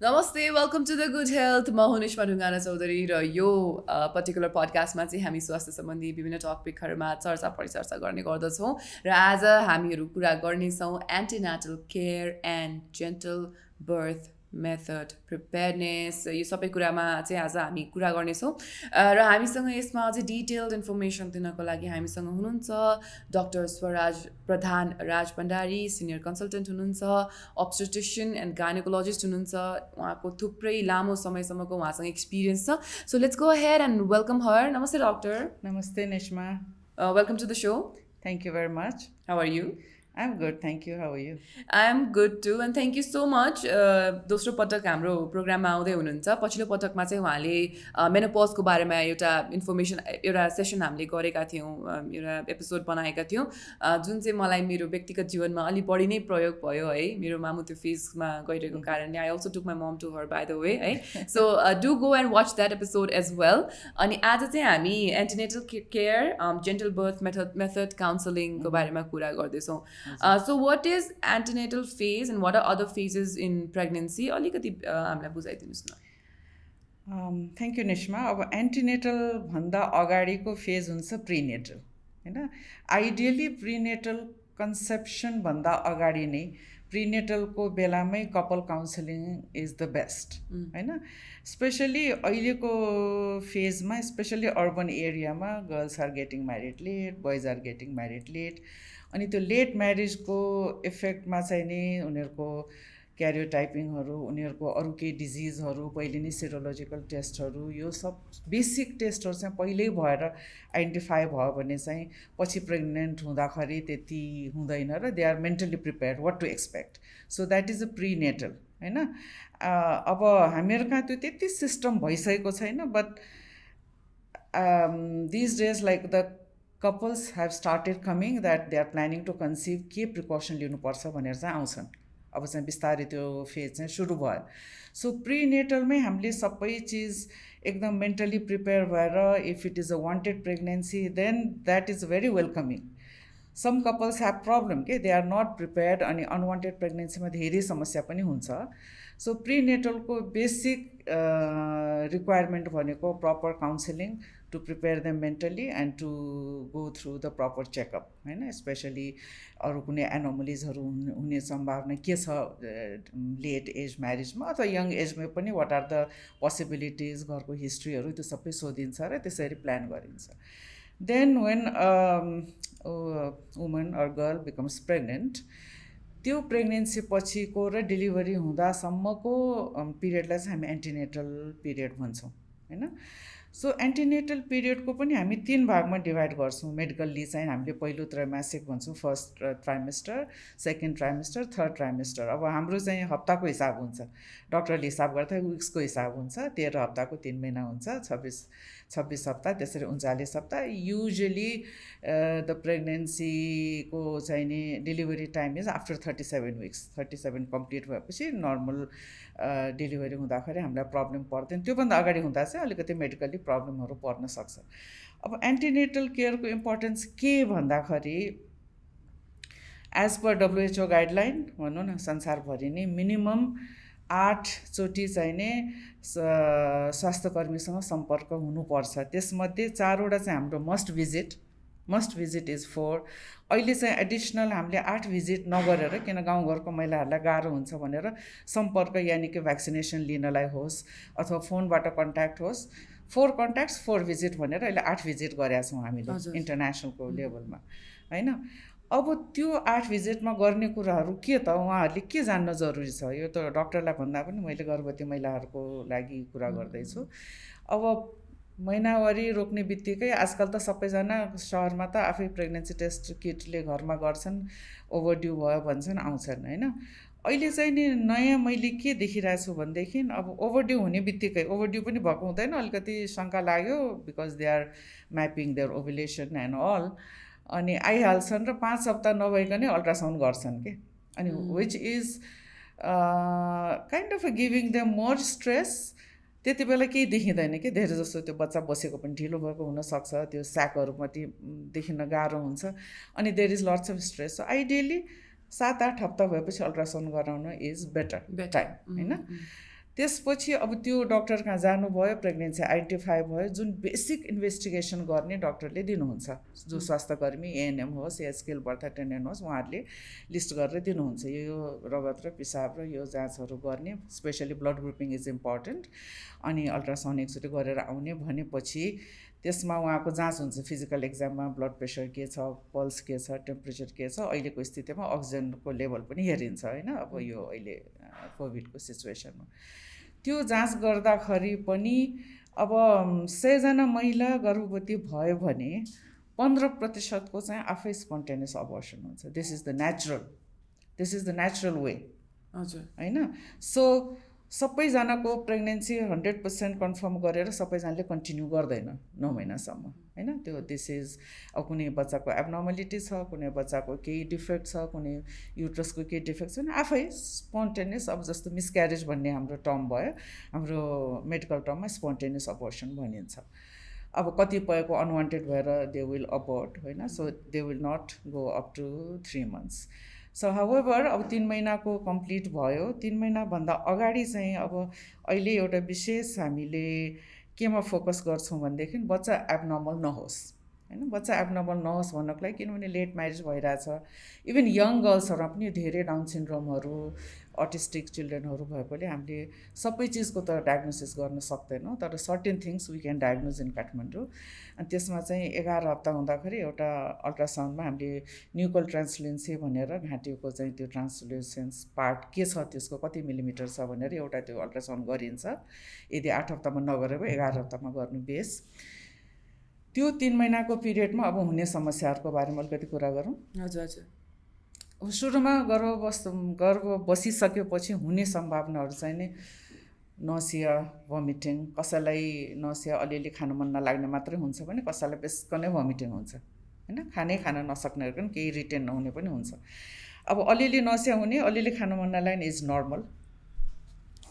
नमस्ते welcome to the good health म हुँ निष्मा ढुङ्गाना चौधरी र यो पर्टिकुलर पडकास्टमा चाहिँ हामी स्वास्थ्य सम्बन्धी विभिन्न टपिकहरूमा चर्चा परिचर्चा गर्ने गर्दछौँ र आज हामीहरू कुरा गर्नेछौँ antenatal care and gentle birth method preparedness यो सबै कुरामा चाहिँ आज हामी कुरा गर्नेछौँ र हामीसँग यसमा अझै डिटेल्ड इन्फर्मेसन दिनको लागि हामीसँग हुनुहुन्छ डाक्टर स्वराज प्रधान राज भण्डारी सिनियर कन्सल्टेन्ट हुनुहुन्छ अब्स्टेट्रिसियन एन्ड गाइनोकोलोजिस्ट हुनुहुन्छ उहाँको थुप्रै लामो समयसम्मको उहाँसँग एक्सपिरियन्स छ so let's go ahead and welcome her नमस्ते doctor Namaste, Nishma. Welcome to the so Thank you very much. How are you I'm good, thank you. How are you? I am good too and thank you so much दोस्रो पटक हाम्रो प्रोग्राममा आउँदै हुनुहुन्छ पछिल्लो पटकमा चाहिँ उहाँले मेनोपजको बारेमा एउटा इन्फर्मेसन एउटा सेसन हामीले गरेका थियौँ एउटा एपिसोड बनाएका थियौँ जुन चाहिँ मलाई मेरो व्यक्तिगत जीवनमा अलिक बढी नै प्रयोग भयो है मेरो मामु त्यो फेजमा गइरहेको कारणले I also took my mom to her by the way है so do go and watch that episode as well अनि आज चाहिँ हामी antenatal care gentle birth method काउन्सलिङको बारेमा कुरा गर्दैछौँ so what is antenatal phase and what are other phases in pregnancy अलिकति हामीलाई बुझाइदिनुहोस् न थ्याङ्क यू निष्मा अब एन्टिनेटल भन्दा अगाडिको फेज हुन्छ प्रिनेटल होइन आइडियली प्रिनेटल कन्सेप्सन भन्दा अगाडि नै प्रिनेटलको बेलामै couple counselling is the best होइन स्पेसली अहिलेको फेजमा स्पेसली अर्बन एरियामा girls are getting married late boys are getting married late अनि त्यो लेट म्यारिजको इफेक्टमा चाहिँ नि उनीहरूको क्यारियोटाइपिङहरू उनीहरूको अरू केही डिजिजहरू पहिले नै सेरोलोजिकल टेस्टहरू यो सब बेसिक टेस्टहरू चाहिँ पहिल्यै भएर आइडेन्टिफाई भयो भने चाहिँ पछि प्रेग्नेन्ट हुँदाखेरि त्यति हुँदैन र they are mentally prepare what to expect so that is a prenatal होइन अब हामीहरू कहाँ त्यो त्यति सिस्टम भइसकेको छैन but this days like the couples have started coming that they are planning to conceive के प्रिकसन लिनुपर्छ भनेर चाहिँ आउँछन् अब चाहिँ बिस्तारै त्यो फेज चाहिँ सुरु भयो सो प्रिनेटलमै हामीले सबै चिज एकदम मेन्टली प्रिपेयर भएर if it is a wanted pregnancy then that is very welcoming some couples have problem के दे आर नट प्रिपेयर्ड अनि अनवान्टेड प्रेग्नेन्सीमा धेरै समस्या पनि हुन्छ सो प्रिनेटलको बेसिक रिक्वायरमेन्ट भनेको proper counselling to prepare them mentally and to go through the proper checkup होइन स्पेसली अरू कुनै एनोमलिजहरू हुने सम्भावना के छ लेट एज म्यारिजमा अथवा यङ एजमै पनि वाट आर द पोसिबिलिटिज घरको हिस्ट्रीहरू त्यो सबै सोधिन्छ र त्यसरी प्लान गरिन्छ then when woman or girl becomes pregnant त्यो प्रेग्नेन्सी पछिको र डेलिभरी हुँदासम्मको पिरियडलाई चाहिँ हामी एन्टिनेटल पिरियड भन्छौँ होइन सो एन्टिनेटल पिरियडको पनि हामी 3 भागमा डिभाइड गर्छौँ मेडिकल्ली चाहिँ हामीले पहिलो त्रैमासिक भन्छौँ first trimester second trimester third trimester अब हाम्रो चाहिँ हप्ताको हिसाब हुन्छ डक्टरले हिसाब गर्दा विक्सको हिसाब हुन्छ 13 हप्ताको 3 महिना हुन्छ 26 हप्ता त्यसरी 39 हप्ता युजली द प्रेग्नेन्सीको चाहिँ नि delivery time is after 37 weeks 37 complete भएपछि नर्मल डेलिभरी हुँदाखेरि हामीलाई प्रब्लम पर्दैन त्योभन्दा अगाडि हुँदा चाहिँ अलिकति मेडिकली प्रब्लमहरू पर्न सक्छ अब एन्टिनेटल केयरको इम्पोर्टेन्स के भन्दाखेरि एज पर WHO गाइडलाइन भनौँ न संसारभरि नै मिनिमम 8 चोटि चाहिँ नै स्वास्थ्यकर्मीसँग सम्पर्क हुनुपर्छ त्यसमध्ये 4वटा चाहिँ हाम्रो मस्ट भिजिट इज 4 अहिले चाहिँ एडिसनल हामीले 8 भिजिट नगरेर किन गाउँघरको महिलाहरूलाई गाह्रो हुन्छ भनेर सम्पर्क यानि कि भ्याक्सिनेसन लिनलाई होस् अथवा फोनबाट कन्ट्याक्ट होस् 4 कन्ट्याक्ट्स 4 भिजिट भनेर अहिले 8 भिजिट गरेका छौँ हामीले इन्टरनेसनलको लेभलमा होइन अब त्यो 8 भिजिटमा गर्ने कुराहरू के त उहाँहरूले के जान्न जरुरी छ यो त डक्टरलाई भन्दा पनि मैले गर्भवती महिलाहरूको लागि कुरा गर्दैछु अब महिनावारी रोक्ने बित्तिकै आजकल त सबैजना सहरमा त आफै प्रेग्नेन्सी टेस्ट किटले घरमा गर्छन् ओभरड्यू भयो भन्छन् आउँछन् होइन अहिले चाहिँ नि नयाँ मैले के देखिरहेको छु भनेदेखि अब ओभरड्यू हुने बित्तिकै ओभरड्यू पनि भएको हुँदैन अलिकति शङ्का लाग्यो because they are mapping their ovulation and all अनि आइहाल्छन् र 5 हप्ता नभइकनै अल्ट्रासाउन्ड गर्छन् के अनि which is kind of giving them more stress त्यति बेला केही देखिँदैन कि धेरै जस्तो त्यो बच्चा बसेको पनि ढिलो भएको हुनसक्छ त्यो स्याकहरूमाथि देखिन गाह्रो हुन्छ अनि there is lots of stress so ideally 7-8 हप्ता भएपछि अल्ट्रासाउन्ड गराउन इज बेटर टाइम होइन त्यसपछि अब त्यो डक्टर कहाँ जानुभयो, प्रेग्नेन्सी आइडेन्टिफाई भयो, जुन बेसिक इन्भेस्टिगेसन गर्ने डक्टरले दिनुहुन्छ, जो स्वास्थ्यकर्मी एएनएम होस् या स्केल बर्थ अटेन्डेन्ट होस्, उहाँहरूले लिस्ट गरेर दिनुहुन्छ यो रगत र पिसाब र यो जाँचहरू गर्ने, specially blood grouping is important. अनि अल्ट्रासाउन्ड एकचोटि गरेर आउने भनेपछि त्यसमा उहाँको जाँच हुन्छ, फिजिकल एक्जाममा ब्लड प्रेसर के छ, पल्स के छ, टेम्परेचर के छ, अहिलेको स्थितिमा अक्सिजनको लेभल पनि हेरिन्छ होइन, अब यो अहिले कोभिडको सिचुएसनमा। त्यो जाँच गर्दाखेरि पनि अब 100जना महिला गर्भवती भयो भने 15% को चाहिँ आफै स्पोन्टेनियस अबर्सन हुन्छ। This is the natural way हजुर होइन। सो सबैजनाको प्रेग्नेन्सी 100% कन्फर्म गरेर सबैजनाले कन्टिन्यू गर्दैन 9 महिनासम्म होइन। त्यो दिस इज अब कुनै बच्चाको एब्नर्मलिटी छ, कुनै बच्चाको केही डिफेक्ट छ, कुनै युट्रसको केही डिफेक्ट छ भने आफै स्पोन्टेनियस, अब जस्तो मिसक्यारेज भन्ने हाम्रो टर्म भयो, हाम्रो मेडिकल टर्ममा स्पोन्टेनियस अबर्सन भनिन्छ। अब कतिपयको अनवान्टेड भएर दे विल अबर्ट होइन, so they will not go up to 3 months। So however अब 3 महिनाको कम्प्लिट भयो, 3 महिनाभन्दा अगाडि चाहिँ अब अहिले एउटा विशेष हामीले केमा फोकस गर्छौँ भनेदेखि बच्चा एब्नर्मल नहोस् होइन। बच्चा एब्नर्मल नहोस् भन्नको लागि, किनभने लेट म्यारेज भइरहेछ, इभन यङ गर्ल्सहरूमा पनि धेरै डाउन सिन्ड्रोमहरू, अटिस्टिक चिल्ड्रेनहरू भएकोले हामीले सबै चिजको त डायग्नोसिस गर्न सक्दैनौँ, तर certain things we can diagnose in Kathmandu. अनि त्यसमा चाहिँ 11 हप्ता हुँदाखेरि एउटा अल्ट्रासाउन्डमा हामीले न्युकल ट्रान्सलुसेन्सी भनेर घाँटीको चाहिँ त्यो ट्रान्सलुसेन्स पार्ट के छ, त्यसको कति मिलिमिटर छ भनेर एउटा त्यो अल्ट्रासाउन्ड गरिन्छ। यदि 8 हप्तामा नगरेको 11 हप्तामा गर्नु बेस। त्यो 3 महिनाको पिरियडमा अब हुने समस्याहरूको बारेमा अलिकति कुरा गरौँ। हजुर हजुर। अब सुरुमा गर्भ बसिसकेपछि हुने सम्भावनाहरू चाहिँ नि नसिया, भमिटिङ, कसैलाई नसिया अलिअलि खान मन नलाग्ने मात्रै हुन्छ भने कसैलाई बेसकनै भमिटिङ हुन्छ होइन। खान नसक्नेहरूको पनि केही रिटेन नहुने पनि हुन्छ। अब अलिअलि नसिया हुने, अलिअलि खान मन नलाग्ने इज नर्मल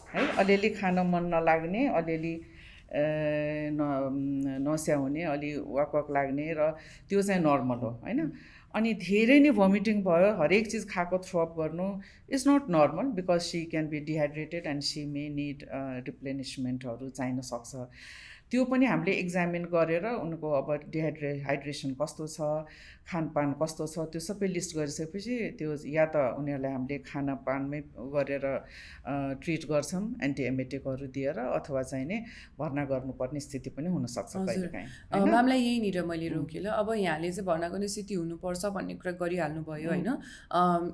है। अलिअलि खान मन नलाग्ने, अलिअलि नसिया हुने, अलि वाक लाग्ने र त्यो चाहिँ नर्मल हो होइन। अनि धेरै नै भमिटिङ भयो, हरेक चिज खाएको थ्रोअप गर्नु is not normal, because she can be dehydrated and she may need रिप्लेनिसमेन्टहरू चाहिन सक्छ। त्यो पनि हामीले एक्जामिन गरेर उनको अब हाइड्रेसन कस्तो छ, खानपान कस्तो छ, त्यो सबै लिस्ट गरिसकेपछि त्यो या त उनीहरूलाई हामीले खानपानमै गरेर ट्रिट गर्छौँ एन्टिएमेटिकहरू दिएर, अथवा चाहिँ नि भर्ना गर्नुपर्ने स्थिति पनि हुनसक्छ कहिलेकाहीँ। म्यामलाई यहीँनिर मैले रोकेँ ल। अब यहाँले चाहिँ भर्ना गर्ने स्थिति हुनुपर्छ भन्ने कुरा गरिहाल्नु भयो होइन।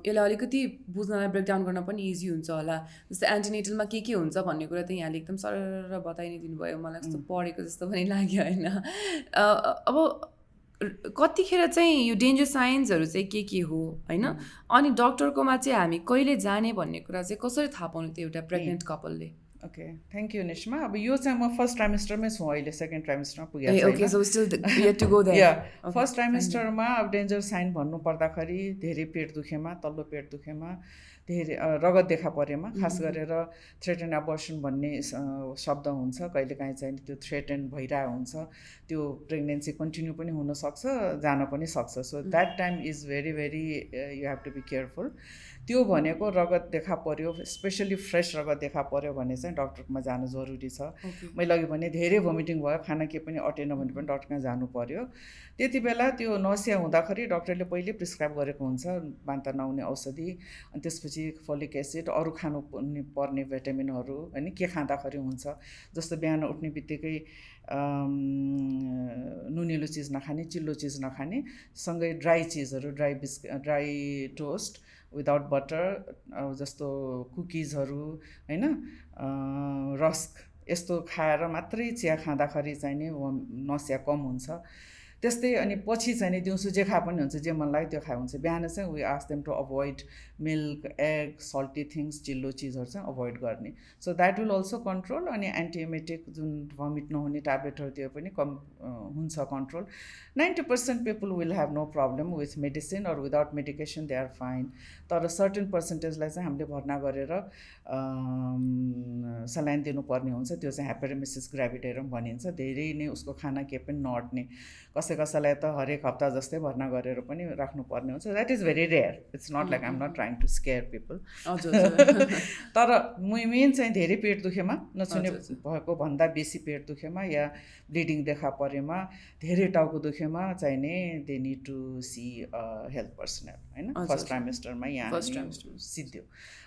यसलाई अलिकति बुझ्नलाई ब्रेकडाउन गर्न पनि इजी हुन्छ होला। जस्तै एन्टिनेटलमा के हुन्छ भन्ने कुरा त यहाँले एकदम सरर बताइ नै दिनुभयो, मलाई कस्तो पढेको जस्तो पनि लाग्यो होइन। अब कतिखेर चाहिँ यो डेन्जर साइन्सहरू चाहिँ के हो होइन, अनि डक्टरकोमा चाहिँ हामी कहिले जाने भन्ने कुरा चाहिँ कसरी थाहा पाउनु त्यो एउटा प्रेग्नेन्ट कपलले? Okay, thank you Nishma. अब यो चाहिँ म फर्स्ट ट्राइमेस्टरमै छु, अहिले सेकेन्ड ट्राइमेस्टरमा पुगेको छैन। फर्स्ट ट्राइमेस्टरमा अब डेन्जर साइन भन्नु पर्दाखेरि धेरै पेट दुखेमा, तल्लो पेट दुखेमा, धेरै रगत देखा परेमा, खास गरेर थ्रेटन एबर्सन भन्ने शब्द हुन्छ, कहिलेकाहीँ चाहिँ त्यो थ्रेटन भइरहेको हुन्छ, त्यो प्रेग्नेन्सी कन्टिन्यू पनि हुनसक्छ, जान पनि सक्छ। So that time is very you have to be careful. त्यो भनेको रगत देखा पर्यो, स्पेसली फ्रेस रगत देखा पर्यो भने चाहिँ डक्टरमा जानु जरुरी छ। मैले अघि भने धेरै भोमिटिङ भयो, खाना के पनि अटेन भने पनि डक्टरमा जानु पर्यो। त्यति बेला त्यो नसिया हुँदाखेरि डक्टरले पहिले प्रिस्क्राइब गरेको हुन्छ बान्ता नहुने औषधि, अनि त्यसपछि फोलिक एसिड, अरू खानु पर्ने भिटामिनहरू होइन, के खाँदाखेरि हुन्छ। जस्तो बिहान उठ्ने बित्तिकै नुनिलो चिज नखाने, चिल्लो चिज नखाने, सँगै ड्राई चिजहरू, ड्राई टोस्ट विदाउट बटर, जस्तो कुकिजहरू होइन, रस्क, यस्तो खाएर मात्रै चिया खाँदाखेरि चाहिँ नि नसिया कम हुन्छ। त्यस्तै अनि पछि चाहिँ नि दिउँसो जे खा पनि हुन्छ, जे मन लाग्यो त्यो खाए हुन्छ। बिहान चाहिँ we ask them to avoid milk, egg, salty things, चिल्लो चिजहरू चाहिँ अभोइड गर्ने। So that will also control. अनि एन्टिएमेटिक जुन भमिट नहुने ट्याब्लेटहरू त्यो पनि कम हुन्छ control. 90% people will have no problem with medicine or without medication, they are fine. तर सर्टेन पर्सेन्टेजलाई चाहिँ हामीले भर्ना गरेर सलाइन दिनुपर्ने हुन्छ। त्यो चाहिँ ह्यापेरेमेसिस ग्राभिडेरम भनिन्छ। धेरै नै उसको खाना के पनि नअट्ने, कसै कसैलाई त हरेक हप्ता जस्तै भर्ना गरेर पनि राख्नुपर्ने हुन्छ. That is very rare. It's not like I am not trying to scare people. तर मेन चाहिँ धेरै पेट दुखेमा, नछुने भएको भन्दा बेसी पेट दुखेमा या ब्लिडिङ देखा परेमा, धेरै टाउको दुखेमा चाहिने they need to see health personnel होइन. फर्स्ट ट्राइमेस्टरमा यहाँ सिद्धो.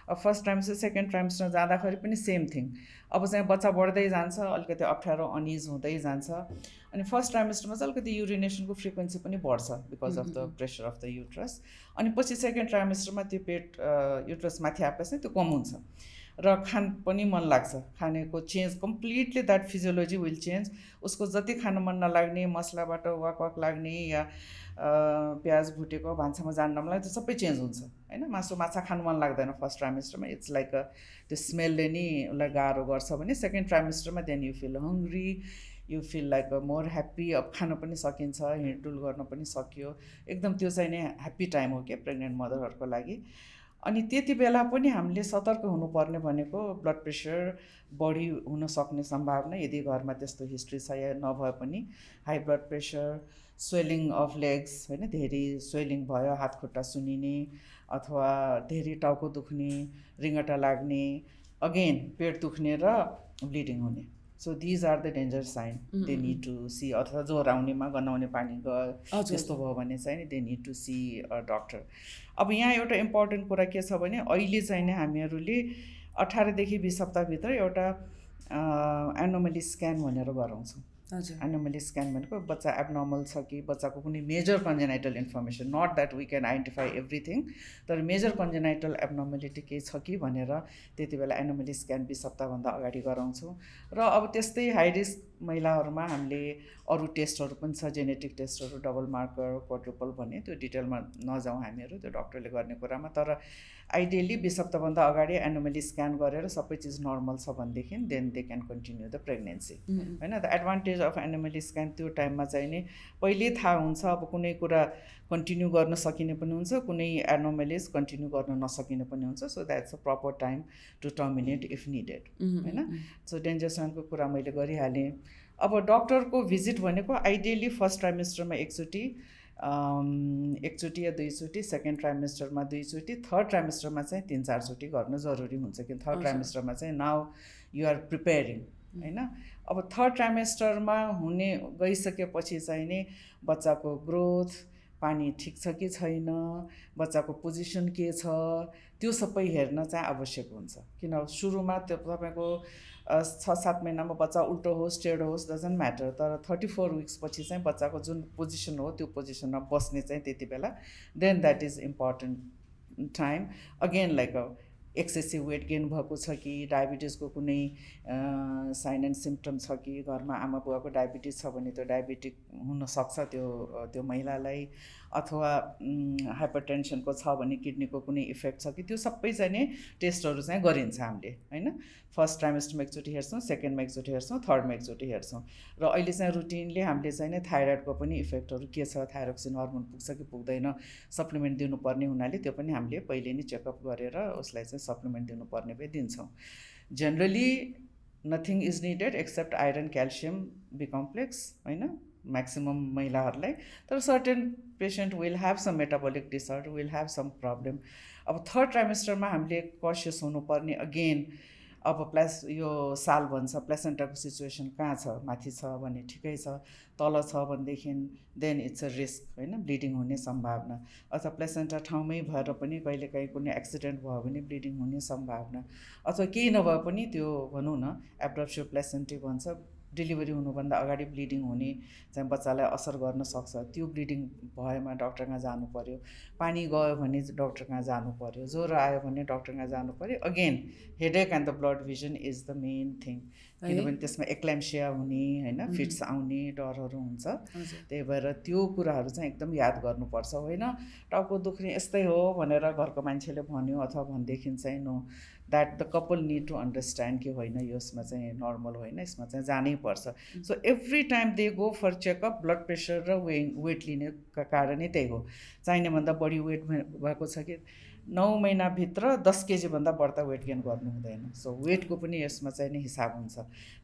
अब फर्स्ट ट्राइमेस्टर सेकेन्ड ट्राइमेस्टर जाँदाखेरि पनि सेम थिङ. अब चाहिँ बच्चा बढ्दै जान्छ, अलिकति अप्ठ्यारो अनिज हुँदै जान्छ. अनि फर्स्ट ट्राइमेस्टरमा चाहिँ अलिकति युरिनेसनको फ्रिक्वेन्सी पनि बढ्छ because of the pressure of the uterus. अनि पछि सेकेन्ड ट्राइमेस्टरमा त्यो पेट युट्रस माथि आएपछि त्यो कम हुन्छ र खान पनि मन लाग्छ. खानेको change completely that physiology will change. उसको जति खान मन नलाग्ने, मसलाबाट वाक लाग्ने या प्याज भुटेको भान्सामा जान नमलाग्ने, त्यो सबै चेन्ज हुन्छ होइन. मासु माछा खानु मन लाग्दैन फर्स्ट ट्राइमेस्टरमा. इट्स लाइक त्यो स्मेलले नि उसलाई गाह्रो गर्छ भने सेकेन्ड ट्राइमेस्टरमा then you feel hungry, you feel like more happy. अब खान पनि सकिन्छ, हिँडडुल गर्न पनि सक्यो. एकदम त्यो चाहिँ नै ह्याप्पी टाइम हो क्या प्रेग्नेन्ट मदरहरूको लागि. अनि त्यति बेला पनि हामीले सतर्क हुनुपर्ने भनेको ब्लड प्रेसर बढी हुन सक्ने सम्भावना यदि घरमा त्यस्तो हिस्ट्री छ या नभए पनि high blood pressure, swelling of legs होइन, धेरै स्वेलिङ भयो, हात खुट्टा सुनिने अथवा धेरै टाउको दुख्ने, रिङ्गटा लाग्ने, अगेन पेट दुख्ने र ब्लिडिङ हुने. So these are the danger sign they need to see. अथवा ज्वरो आउनेमा गनाउने पानी गयो त्यस्तो भयो भने चाहिँ नि they need to see a doctor. अब यहाँ एउटा इम्पोर्टेन्ट कुरा के छ भने अहिले चाहिँ नि हामीहरूले 18 देखि 20 हप्ताभित्र एउटा एनोमली स्क्यान भनेर गराउँछौँ. एनोमली स्क्यान भनेको बच्चा एबनर्मल छ कि, बच्चाको कुनै major congenital information, not that we can identify everything, तर मेजर कन्जेनाइटल एबनर्मलिटी केही छ कि भनेर त्यति बेला एनोमली स्क्यान 20 हप्ताभन्दा अगाडि गराउँछौँ. र अब त्यस्तै हाई रिस्क महिलाहरूमा हामीले अरू टेस्टहरू पनि छ, जेनेटिक टेस्टहरू, डबल मार्कर, क्वाड्रुपल भन्ने, त्यो डिटेलमा नजाउँ हामीहरू, त्यो डक्टरले गर्ने कुरामा. तर आइडियली 20 हप्ताभन्दा अगाडि एनोमली स्क्यान गरेर सबै चिज नर्मल छ भनेदेखि then they can continue the pregnancy होइन. The advantage of anomaly scan त्यो टाइममा चाहिँ नि पहिल्यै थाहा हुन्छ. अब कुनै कुरा कन्टिन्यू गर्न सकिने पनि हुन्छ, कुनै एनोमलिज कन्टिन्यू गर्न नसकिने पनि हुन्छ. So that's a proper time to terminate if needed होइन. सो डेन्जर साइनको कुरा मैले गरिहालेँ. अब डक्टरको भिजिट भनेको आइडियली फर्स्ट ट्राइमेस्टरमा एकचोटि या 2 चोटि, सेकेन्ड ट्राइमेस्टरमा 2 चोटि, थर्ड ट्राइमेस्टरमा चाहिँ 3-4 चोटि गर्नु जरुरी हुन्छ. किन थर्ड ट्राइमेस्टरमा चाहिँ नाउ यु आर प्रिपेयरिङ होइन. अब थर्ड ट्राइमेस्टरमा हुने गइसकेपछि चाहिँ नि बच्चाको ग्रोथ, पानी ठिक छ कि छैन, बच्चाको पोजिसन के छ, त्यो सबै हेर्न चाहिँ आवश्यक हुन्छ. किन सुरुमा त्यो तपाईँको 6-7 महिनामा बच्चा उल्टो होस् टेढो होस् डजन्ट म्याटर, तर 34 विक्स पछि चाहिँ बच्चाको जुन पोजिसन हो त्यो पोजिसनमा बस्ने चाहिँ त्यति बेला then that is important time. Again like excessive weight gain भएको छ कि, डायबिटिजको कुनै साइन एन्ड सिम्पटम छ कि, घरमा आमा बुवाको डायबिटिज छ भने त्यो डायबिटिक हुनसक्छ त्यो महिलालाई, अथवा हाइपरटेन्सनको छ भने किडनीको कुनै इफेक्ट छ कि, त्यो सबै चाहिँ नै टेस्टहरू चाहिँ गरिन्छ हामीले होइन. फर्स्ट ट्राइमेस्टरमा एकचोटि हेर्छौँ, सेकेन्डमा एकचोटि हेर्छौँ, थर्डमा एकचोटि हेर्छौँ. र अहिले चाहिँ रुटिनली हामीले चाहिँ नै थाइरोइडको पनि इफेक्टहरू के छ, थाइरोक्सिन हर्मोन पुग्छ कि पुग्दैन, सप्लिमेन्ट दिनुपर्ने हुनाले त्यो पनि हामीले पहिले नै चेकअप गरेर उसलाई चाहिँ सप्लिमेन्ट दिनुपर्ने भए दिन्छौँ. Generally nothing is needed except iron calcium B complex होइन म्याक्सिमम महिलाहरूलाई. तर certain patient will have some metabolic disorder, will have some problem. अब थर्ड ट्राइमेस्टरमा हामीले कसियस हुनुपर्ने अगेन. अब यो साल भन्छ प्लेसेन्टाको सिचुएसन कहाँ छ, माथि छ भने ठिकै छ, तल छ भनेदेखि देन इट्स अ रिस्क होइन, ब्लिडिङ हुने सम्भावना. अथवा प्लेसेन्टा ठाउँमै भएर पनि कहिलेकाहीँ कुनै एक्सिडेन्ट भयो भने ब्लिडिङ हुने सम्भावना. अथवा केही नभए पनि त्यो भनौँ न एब्डप्सिभ प्लेसेन्टी भन्छ, डेलिभरी हुनुभन्दा अगाडि ब्लिडिङ हुने चाहिँ बच्चालाई असर गर्न सक्छ. त्यो ब्लिडिङ भएमा डक्टर कहाँ जानु पर्यो, पानी गयो भने डक्टर कहाँ जानु पर्यो, ज्वरो आयो भने डक्टर कहाँ जानु पर्यो. Again headache and the blood vision is the main thing. किनभने त्यसमा एक्ल्याम्सिया हुने होइन, फिट्स आउने डरहरू हुन्छ. त्यही भएर त्यो कुराहरू चाहिँ एकदम याद गर्नुपर्छ. होइन टाउको दुख्ने यस्तै हो भनेर घरको मान्छेले भन्यो अथवा भनेदेखि चाहिँ no, that the couple need to understand कि होइन यसमा चाहिँ नर्मल होइन, यसमा चाहिँ जानै पर्छ. So every time they go for checkup. Blood pressure र वेट लिने कारणै त्यही हो. चाहिने भन्दा बढी वेट भएको छ कि 9 महिनाभित्र 10 केजीभन्दा बढ्ता वेट गेन गर्नु हुँदैन। सो वेटको पनि यसमा चाहिँ नि हिसाब हुन्छ।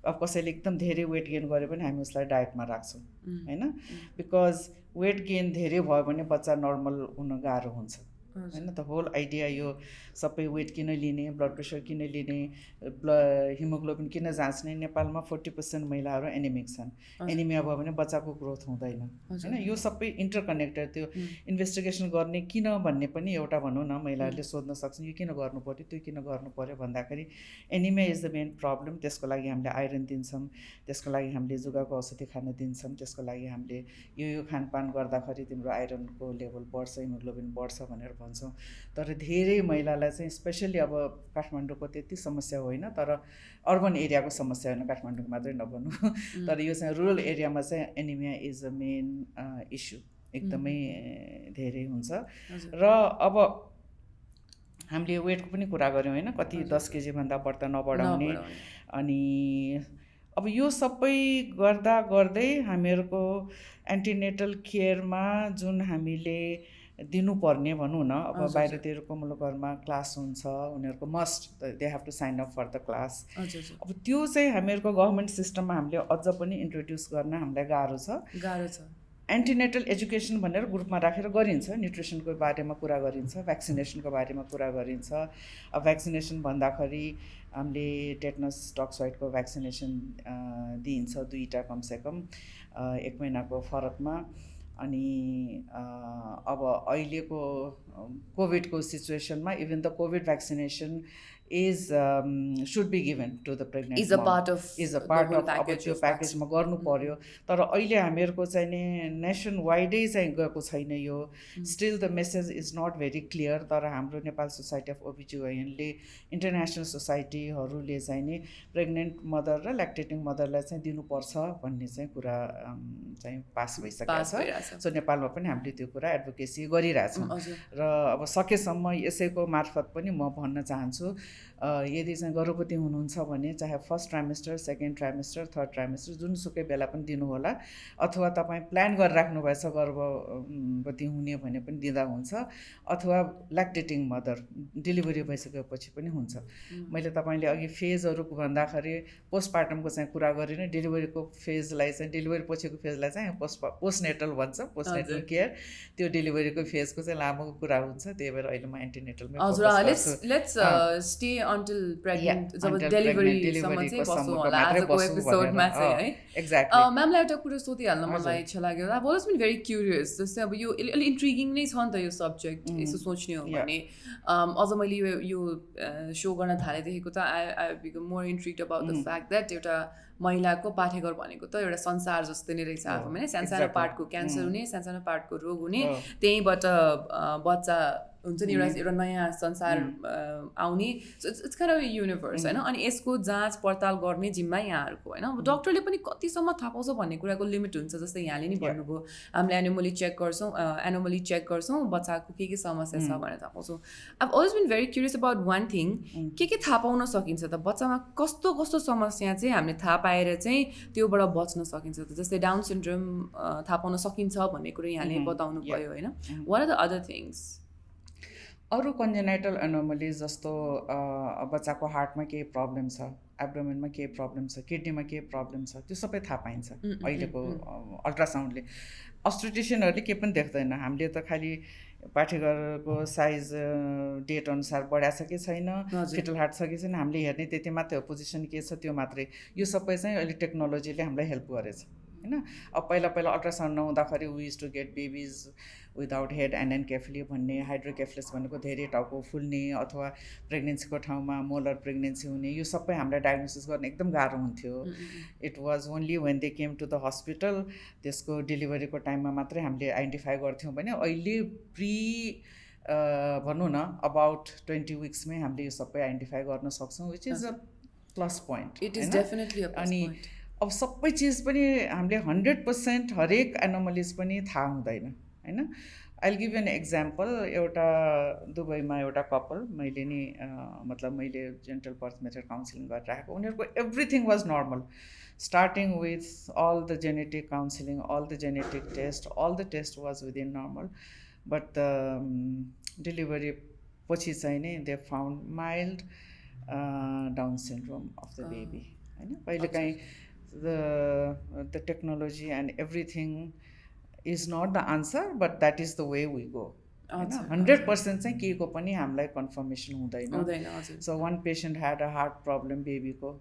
अब कसैले एकदम धेरै वेट गेन गर्यो भने हामी उसलाई डायटमा राख्छौँ होइन, बिकज वेट गेन धेरै भयो भने बच्चा नर्मल हुन गाह्रो हुन्छ होइन। द होल आइडिया यो सबै वेट किन लिने, ब्लड प्रेसर किन लिने, हिमोग्लोबिन किन जाँच्ने, नेपालमा 40% महिलाहरू एनिमिक छन्। एनिमिया भयो भने बच्चाको ग्रोथ हुँदैन होइन। यो सबै इन्टरकनेक्टेड। त्यो इन्भेस्टिगेसन गर्ने किन भन्ने पनि एउटा भनौँ न, महिलाहरूले सोध्न सक्छन् यो किन गर्नु पर्यो, त्यो किन गर्नु पर्यो भन्दाखेरि anaemia is the main problem. त्यसको लागि हामीले आइरन दिन्छौँ, त्यसको लागि हामीले जुगाको औषधि खान दिन्छौँ, त्यसको लागि हामीले यो खानपान गर्दाखेरि तिम्रो आइरनको लेभल बढ्छ, हिमोग्लोबिन बढ्छ भनेर भन्छौँ। तर धेरै महिलालाई चाहिँ स्पेसली अब काठमाडौँको त्यति समस्या होइन, तर अर्बन एरियाको समस्या होइन, काठमाडौँको मात्रै नभनौँ, तर यो चाहिँ रुरल एरियामा चाहिँ anaemia is a main issue एकदमै धेरै हुन्छ। र अब हामीले वेटको पनि कुरा गऱ्यौँ होइन, कति 10 केजीभन्दा बढ्ता नबढाउने। अनि अब यो सबै गर्दा गर्दै हामीहरूको एन्टिनेटल केयरमा जुन हामीले दिनुपर्ने भनौँ न, अब बाहिरतिर कोमलो घरमा क्लास हुन्छ, उनीहरूको must they have to sign up for the class. अब त्यो चाहिँ हामीहरूको गभर्मेन्ट सिस्टममा हामीले अझ पनि इन्ट्रोड्युस गर्न हामीलाई गाह्रो छ। एन्टिनेटल एजुकेसन भनेर ग्रुपमा राखेर गरिन्छ, न्युट्रिसनको बारेमा कुरा गरिन्छ, भ्याक्सिनेसनको बारेमा कुरा गरिन्छ। अब भ्याक्सिनेसन भन्दाखेरि हामीले टेटनस टक्सोइडको भ्याक्सिनेसन दिइन्छ 2टा कमसेकम 1 महिनाको फरकमा। अनि अब अहिलेको कोभिडको सिचुएसनमा even the covid vaccination is should be given to the pregnant is a part of अब त्यो प्याकेजमा गर्नु पर्यो। तर अहिले हामीहरूको चाहिँ नि नेसन वाइडै चाहिँ गएको छैन यो, still the message is not very clear. तर हाम्रो नेपाल सोसाइटी अफ ओबिजिओएनले, इन्टरनेसनल सोसाइटीहरूले चाहिँ नि प्रेग्नेन्ट मदर र ल्याक्टेटिङ मदरलाई चाहिँ दिनुपर्छ भन्ने चाहिँ कुरा चाहिँ पास भइसकेको छ। सो नेपालमा पनि हामीले त्यो कुरा एडभोकेसी गरिरहेछौँ। र अब सकेसम्म यसैको मार्फत पनि म भन्न चाहन्छु, यदि चाहिँ गर्भवती हुनुहुन्छ भने चाहे first trimester, second trimester, third trimester जुनसुकै बेला पनि दिनुहोला, अथवा तपाईँ प्लान गरिराख्नु भएछ गर्भवती हुने भने पनि दिँदा हुन्छ, अथवा ल्याक्टेटिङ मदर डेलिभरी भइसकेपछि पनि हुन्छ। मैले तपाईँले अघि फेजहरू भन्दाखेरि पोस्टपार्टमको चाहिँ कुरा गरेँ, डेलिभरीको फेजलाई चाहिँ, डेलिभरी पछिको फेजलाई चाहिँ पोस्टनेटल भन्छ, पोस्टनेटल केयर। त्यो डेलिभरीको फेजको चाहिँ लामो कुरा हुन्छ, त्यही भएर अहिले म एन्टिनेटलमै स्टे अन्टिल प्रेग्नेन्ट, जब डेलिभरीसम्म चाहिँ बस्नु होला आजको एपिसोडमा चाहिँ है। एक्ज्याक्टली। म्यामलाई एउटा कुरा सोधिहाल्न मलाई इच्छा लाग्यो। I was been very curious, जस्तै अब यो अलि इन्ट्रिगिङ नै छ नि त यो सब्जेक्ट, यसो सोच्ने हो भने। अझ मैले यो सो गर्न थालेदेखिको त I become more intrigued about the fact that एउटा महिलाको पाठेघर भनेको त एउटा संसार जस्तै नै रहेछ आफूमा, होइन। सानो पार्टको क्यान्सर हुने, सानो पार्टको रोग हुने, त्यहीँबाट बच्चा हुन्छ नि, एउटा नयाँ संसार आउने। So it's kind of universe होइन। अनि यसको जाँच पडताल गर्ने जिम्मा यहाँहरूको होइन। अब डक्टरले पनि कतिसम्म थाहा पाउँछ भन्ने कुराको लिमिट हुन्छ। जस्तै यहाँले नि भन्नुभयो, हामीले एनोमली चेक गर्छौँ बच्चाको के समस्या छ भनेर थाहा पाउँछौँ। I always been very curious about one thing, के थाहा पाउन सकिन्छ त बच्चामा, कस्तो कस्तो समस्या चाहिँ हामीले थाहा पाएर चाहिँ त्योबाट बच्न सकिन्छ त। जस्तै डाउन सिन्ड्रोम थाहा पाउन सकिन्छ भन्ने कुरो यहाँले बताउनु भयो होइन। What are the other things? अरू कन्जेनाइटल एनोमलिज जस्तो बच्चाको हार्टमा केही प्रब्लम छ, एब्डोमेनमा केही प्रब्लम छ, किडनीमा केही प्रब्लम छ, त्यो सबै थाहा पाइन्छ अहिलेको अल्ट्रासाउन्डले। अस्ट्रिटिसियनहरूले केही पनि देख्दैन। हामीले त खालि पाठेघरको साइज डेट अनुसार बढाएको छ कि छैन, फिटल हार्ट छ कि छैन, हामीले हेर्ने त्यति मात्रै हो, पोजिसन के छ त्यो मात्रै। यो सबै चाहिँ अहिले टेक्नोलोजीले हामीलाई हेल्प गरेछ होइन। अब पहिला अल्ट्रासाउन्ड नहुँदाखेरि we use to get babies without head anencephaly भन्ने, हाइड्रोकेफलेस भनेको धेरै टाउको फुल्ने अथवा प्रेग्नेन्सीको ठाउँमा मोलर प्रेग्नेन्सी हुने, यो सबै हामीलाई डायग्नोसिस गर्न एकदम गाह्रो हुन्थ्यो। It was only when they came to the hospital, त्यसको डेलिभरीको टाइममा मात्रै हामीले आइडेन्टिफाई गर्थ्यौँ भने अहिले भनौँ न अबाउट 20 विक्समै हामीले यो सबै आइडेन्टिफाई गर्न सक्छौँ, which is a plus point. It is definitely a plus point. अब सबै चिज पनि हामीले 100% हरेक एनोमलिज पनि थाहा हुँदैन होइन। I will give an example. एउटा दुबईमा एउटा कपल, मैले नि मतलब मैले जेन्टल बर्थ मेथड काउन्सिलिङ गरेर राखेको, उनीहरूको everything was normal, starting with all the genetic counselling, all the genetic test, all the test was within normal, but the delivery पछि चाहिँ नि they found mild Down syndrome of the baby होइन कहिलेकाहीँ the technology and everything is not the answer but that is the way we go होइन 100% चाहिँ केहीको पनि हामीलाई कन्फर्मेसन हुँदैन so one patient had a heart problem बेबीको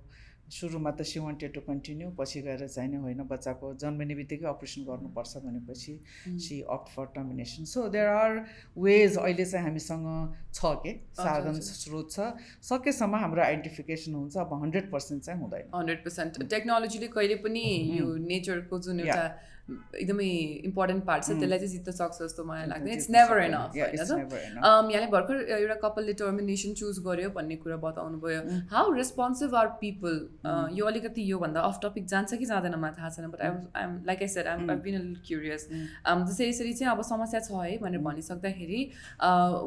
सुरुमा त सी वान्टेड टु कन्टिन्यू पछि गएर चाहिँ नि होइन बच्चाको जन्मिने बित्तिकै अपरेसन गर्नुपर्छ भनेपछि she opt for termination so there are ways अहिले चाहिँ हामीसँग छ के साधन स्रोत छ सकेसम्म हाम्रो आइडेन्टिफिकेसन हुन्छ अब 100% चाहिँ हुँदैन 100% टेक्नोलोजीले कहिले पनि यो नेचरको जुन एउटा एकदमै इम्पोर्टेन्ट पार्ट छ त्यसलाई चाहिँ जित्न सक्छ जस्तो मलाई लाग्दैन इट्स नेभर एनफ होइन त यहाँले भर्खर एउटा कपलले टर्मिनेसन चुज गर्यो भन्ने कुरा बताउनु भयो हाउ रेस्पोन्सिभ आर पिपल यो अलिकति योभन्दा अफ टपिक जान्छ कि जाँदैन मलाई थाहा छैन but I'm like I said I'm been a little curious जसरी यसरी चाहिँ अब समस्या छ है भनेर भनिसक्दाखेरि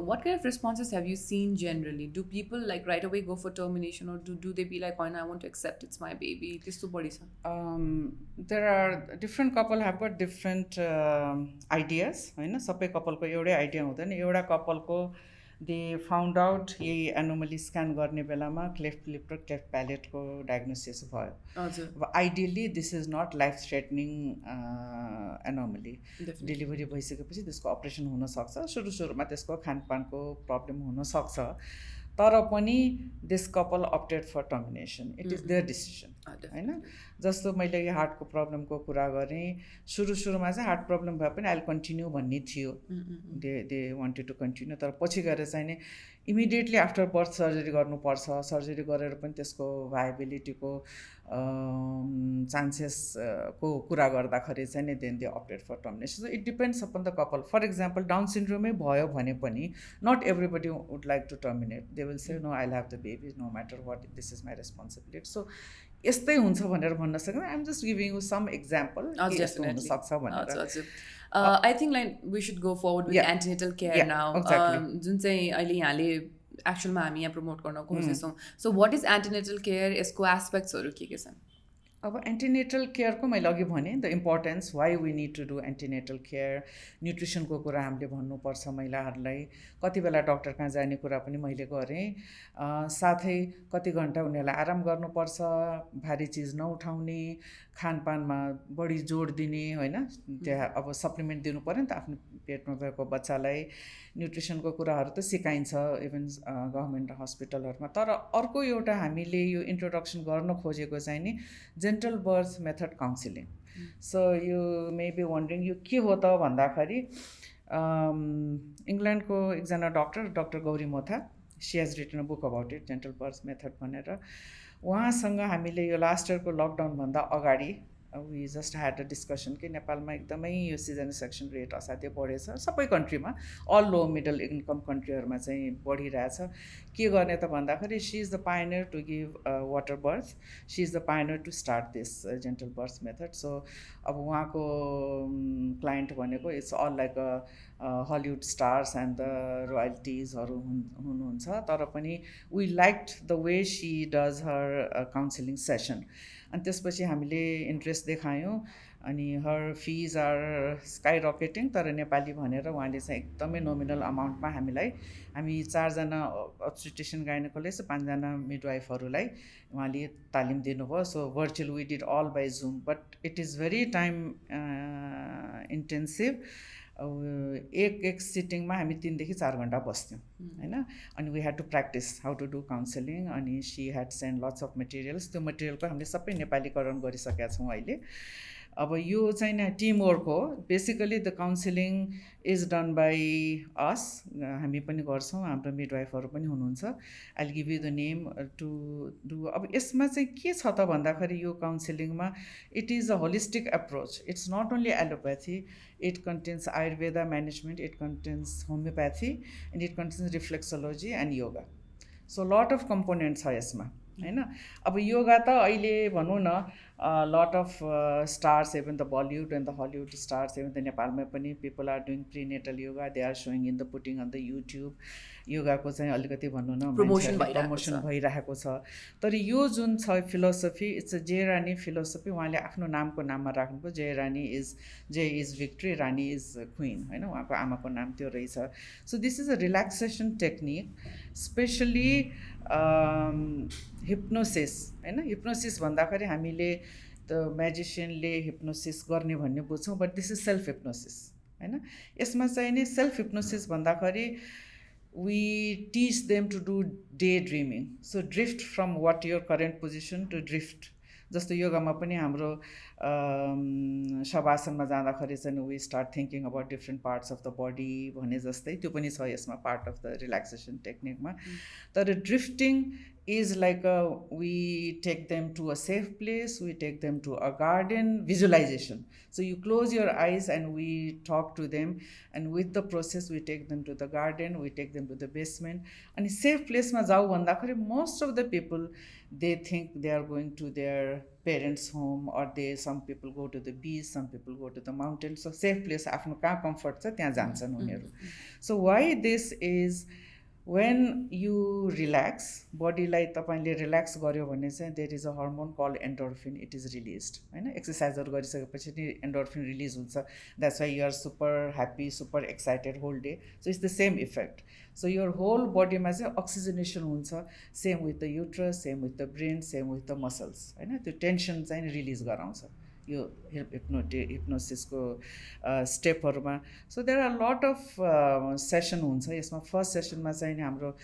what kind of responses have you seen generally do people like right away go for termination or do they be like होइन I want to accept it's my baby त्यस्तो बढी छ there are different couple have got different ideas होइन सबै कपलको एउटै idea हुँदैन एउटा कपलको दे फाउन्ड आउट यही एनोमली स्क्यान गर्ने बेलामा क्लेफ्ट लिप र क्लेफ्ट प्यालेटको डायग्नोसिस भयो अब ideally this is not life threatening anomaly delivery भइसकेपछि त्यसको अपरेसन हुनसक्छ सुरुमा त्यसको खानपानको प्रब्लम हुनसक्छ तर पनि this couple opted for termination it is their decision होइन जस्तो मैले यो हार्टको प्रब्लमको कुरा गरेँ सुरुमा चाहिँ हार्ट प्रब्लम भए पनि आइल कन्टिन्यू भन्ने थियो दे वान्टेड टु कन्टिन्यू तर पछि गएर चाहिँ नि इमिडिएटली आफ्टर बर्थ सर्जरी गर्नुपर्छ सर्जरी गरेर पनि त्यसको भाइबिलिटीको चान्सेसको कुरा गर्दाखेरि चाहिँ नि then they opted for termination so it depends upon the couple for example Down सिन्ड्रोमै भयो भने पनि not everybody would like to terminate they will say no I will have the baby no matter what this is my responsibility so यस्तै हुन्छ भनेर भन्न सक्दैन I'm just giving you some example यस्तो हुनसक्छ भनेर I think like we should go forward with antenatal care now. जुन चाहिँ अहिले यहाँले एक्चुअलमा हामी यहाँ प्रमोट गर्न खोज्दैछौँ so what is antenatal care यसको एस्पेक्ट्सहरू के छन् अब एन्टिनेटल केयरको मैले अघि भनेँ the importance why we need to do antenatal care न्युट्रिसनको कुरा हामीले भन्नुपर्छ महिलाहरूलाई कति बेला डक्टर कहाँ जाने कुरा पनि मैले गरेँ साथै कति घन्टा उनीहरूलाई आराम गर्नुपर्छ भारी चिज नउठाउने खानपानमा बढी जोड दिने होइन त्यहाँ अब सप्लिमेन्ट दिनु पऱ्यो नि त आफ्नो पेटमा भएको बच्चालाई न्युट्रिसनको कुराहरू त सिकाइन्छ इभन गभर्मेन्ट हस्पिटलहरूमा तर अर्को एउटा हामीले यो इन्ट्रोडक्सन गर्न खोजेको चाहिँ नि gentle birth method counselling so यो मे बी वन्डरिङ यो के हो त भन्दाखेरि इङ्ल्यान्डको एकजना doctor Gowri Motha she has written a book about it gentle birth method भनेर उहाँसँग हामीले यो लास्ट इयरको लकडाउनभन्दा अगाडि we just had a discussion कि नेपालमा एकदमै यो सिजन सेक्सन रेट असाध्यै बढेछ सबै कन्ट्रीमा अल लो मिडल इन्कम कन्ट्रीहरूमा चाहिँ बढिरहेछ के गर्ने त भन्दाखेरि she is the pioneer to give water birth she is the pioneer to start this gentle birth method so अब उहाँको क्लाइन्ट भनेको it's all like a Hollywood stars and the रोयल्टिजहरू हुनुहुन्छ तर पनि we liked the way she does her counselling session अनि त्यसपछि हामीले इन्ट्रेस्ट देखायौँ अनि हर फिज आर स्काई रकेटिङ तर नेपाली भनेर उहाँले चाहिँ एकदमै नोमिनल अमाउन्टमा हामी 4जना अब्स्टेट्रिसियन गाइनोकोलोजिस्ट 5जना मिडवाइफहरूलाई उहाँले तालिम दिनुभयो so virtual we did all by zoom but it is very time intensive एक सिटिङमा हामी 3 देखि 4 घन्टा बस्थ्यौँ होइन अनि we had to practice how to do counselling अनि she had send lots of materials त्यो मटेरियलको हामीले सबै नेपालीकरण गरिसकेका छौँ अहिले अब यो चाहिँ नि टिमवर्क हो basically the counselling is done by us हामी पनि गर्छौँ हाम्रो मिडवाइफहरू पनि हुनुहुन्छ I will give you the name to do अब यसमा चाहिँ के छ त भन्दाखेरि यो काउन्सिलिङमा it is a holistic approach it's not only allopathy it contains Ayurveda management it contains homeopathy and it contains reflexology and yoga so lot of component छ यसमा हैन। अब योगा त अहिले भनौँ न lot of stars even the Bollywood and the Hollywood stars even the नेपालमा पनि people are doing prenatal yoga, they are showing in the putting on the YouTube. योगाको चाहिँ अलिकति भनौँ न प्रमोसन भइरहेको छ। तर यो जुन छ फिलोसफी, इट्स अ जे रानी फिलोसफी। उहाँले आफ्नो नामको नाममा राख्नुभयो, Jeya is victory, Rani is queen होइन, उहाँको आमाको नाम त्यो रहेछ। So this is a relaxation technique, specially hypnosis होइन। हिप्नोसिस भन्दाखेरि हामीले त म्याजिसियनले हिप्नोसिस गर्ने भन्ने बुझ्छौँ, but this is self hypnosis होइन। यसमा चाहिँ नि सेल्फ हिप्नोसिस भन्दाखेरि we teach them to do daydreaming, so drift from what your current position to drift। जस्तो योगामा पनि हाम्रो शवासनमा जाँदाखेरि चाहिँ we start thinking about different parts of the body भने जस्तै त्यो पनि छ यसमा पार्ट अफ द रिल्याक्सेसन टेक्निकमा। तर drifting is like we take them to a safe place, we take them to a garden, visualization। So you close your eyes and we talk to them, and with the process we take them to the garden, we take them to the basement। And safe place ma jau bhandakari most of the people they think they are going to their parents home, or some people go to the beach, some people go to the mountains। So safe place afno ka comfort cha tyaha janchan uनीहरु। So why this is, when you relax बडीलाई तपाईले relax गर्यो भने चाहिँ there is a hormone called endorphin, it is released होइन। एक्सर्साइजहरू गरिसकेपछि नि endorphin release हुन्छ, that's why you are super happy, super excited whole day. So it's the same effect. So your whole बडीमा चाहिँ अक्सिजनेसन हुन्छ, same with the uterus, same with the brain, same with the muscles होइन। त्यो tension चाहिँ release गराउँछ यो हिप्नोसिसको स्टेपहरूमा। So there are lot of session हुन्छ यसमा। फर्स्ट सेसनमा चाहिँ नि हाम्रो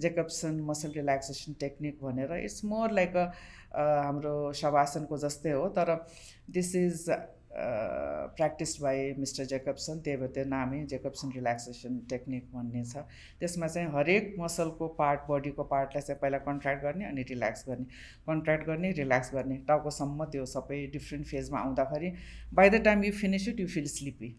जेकब्सन मसल रिल्याक्सेसन टेक्निक भनेर, इट्स मोर लाइक हाम्रो शवासनको जस्तै हो, तर दिस इज प्र्याक्टिस्ड बाई मिस्टर जेकब्सन, त्यही भएर त्यो नामै जेकब्सन रिल्याक्सेसन टेक्निक भन्ने छ। त्यसमा चाहिँ हरेक मसलको पार्ट, बडीको पार्टलाई चाहिँ पहिला कन्ट्र्याक्ट गर्ने अनि रिल्याक्स गर्ने, कन्ट्र्याक्ट गर्ने रिल्याक्स गर्ने, टाउकोसम्म त्यो सबै डिफ्रेन्ट फेजमा आउँदाखेरि by the time you finish it you feel sleepy,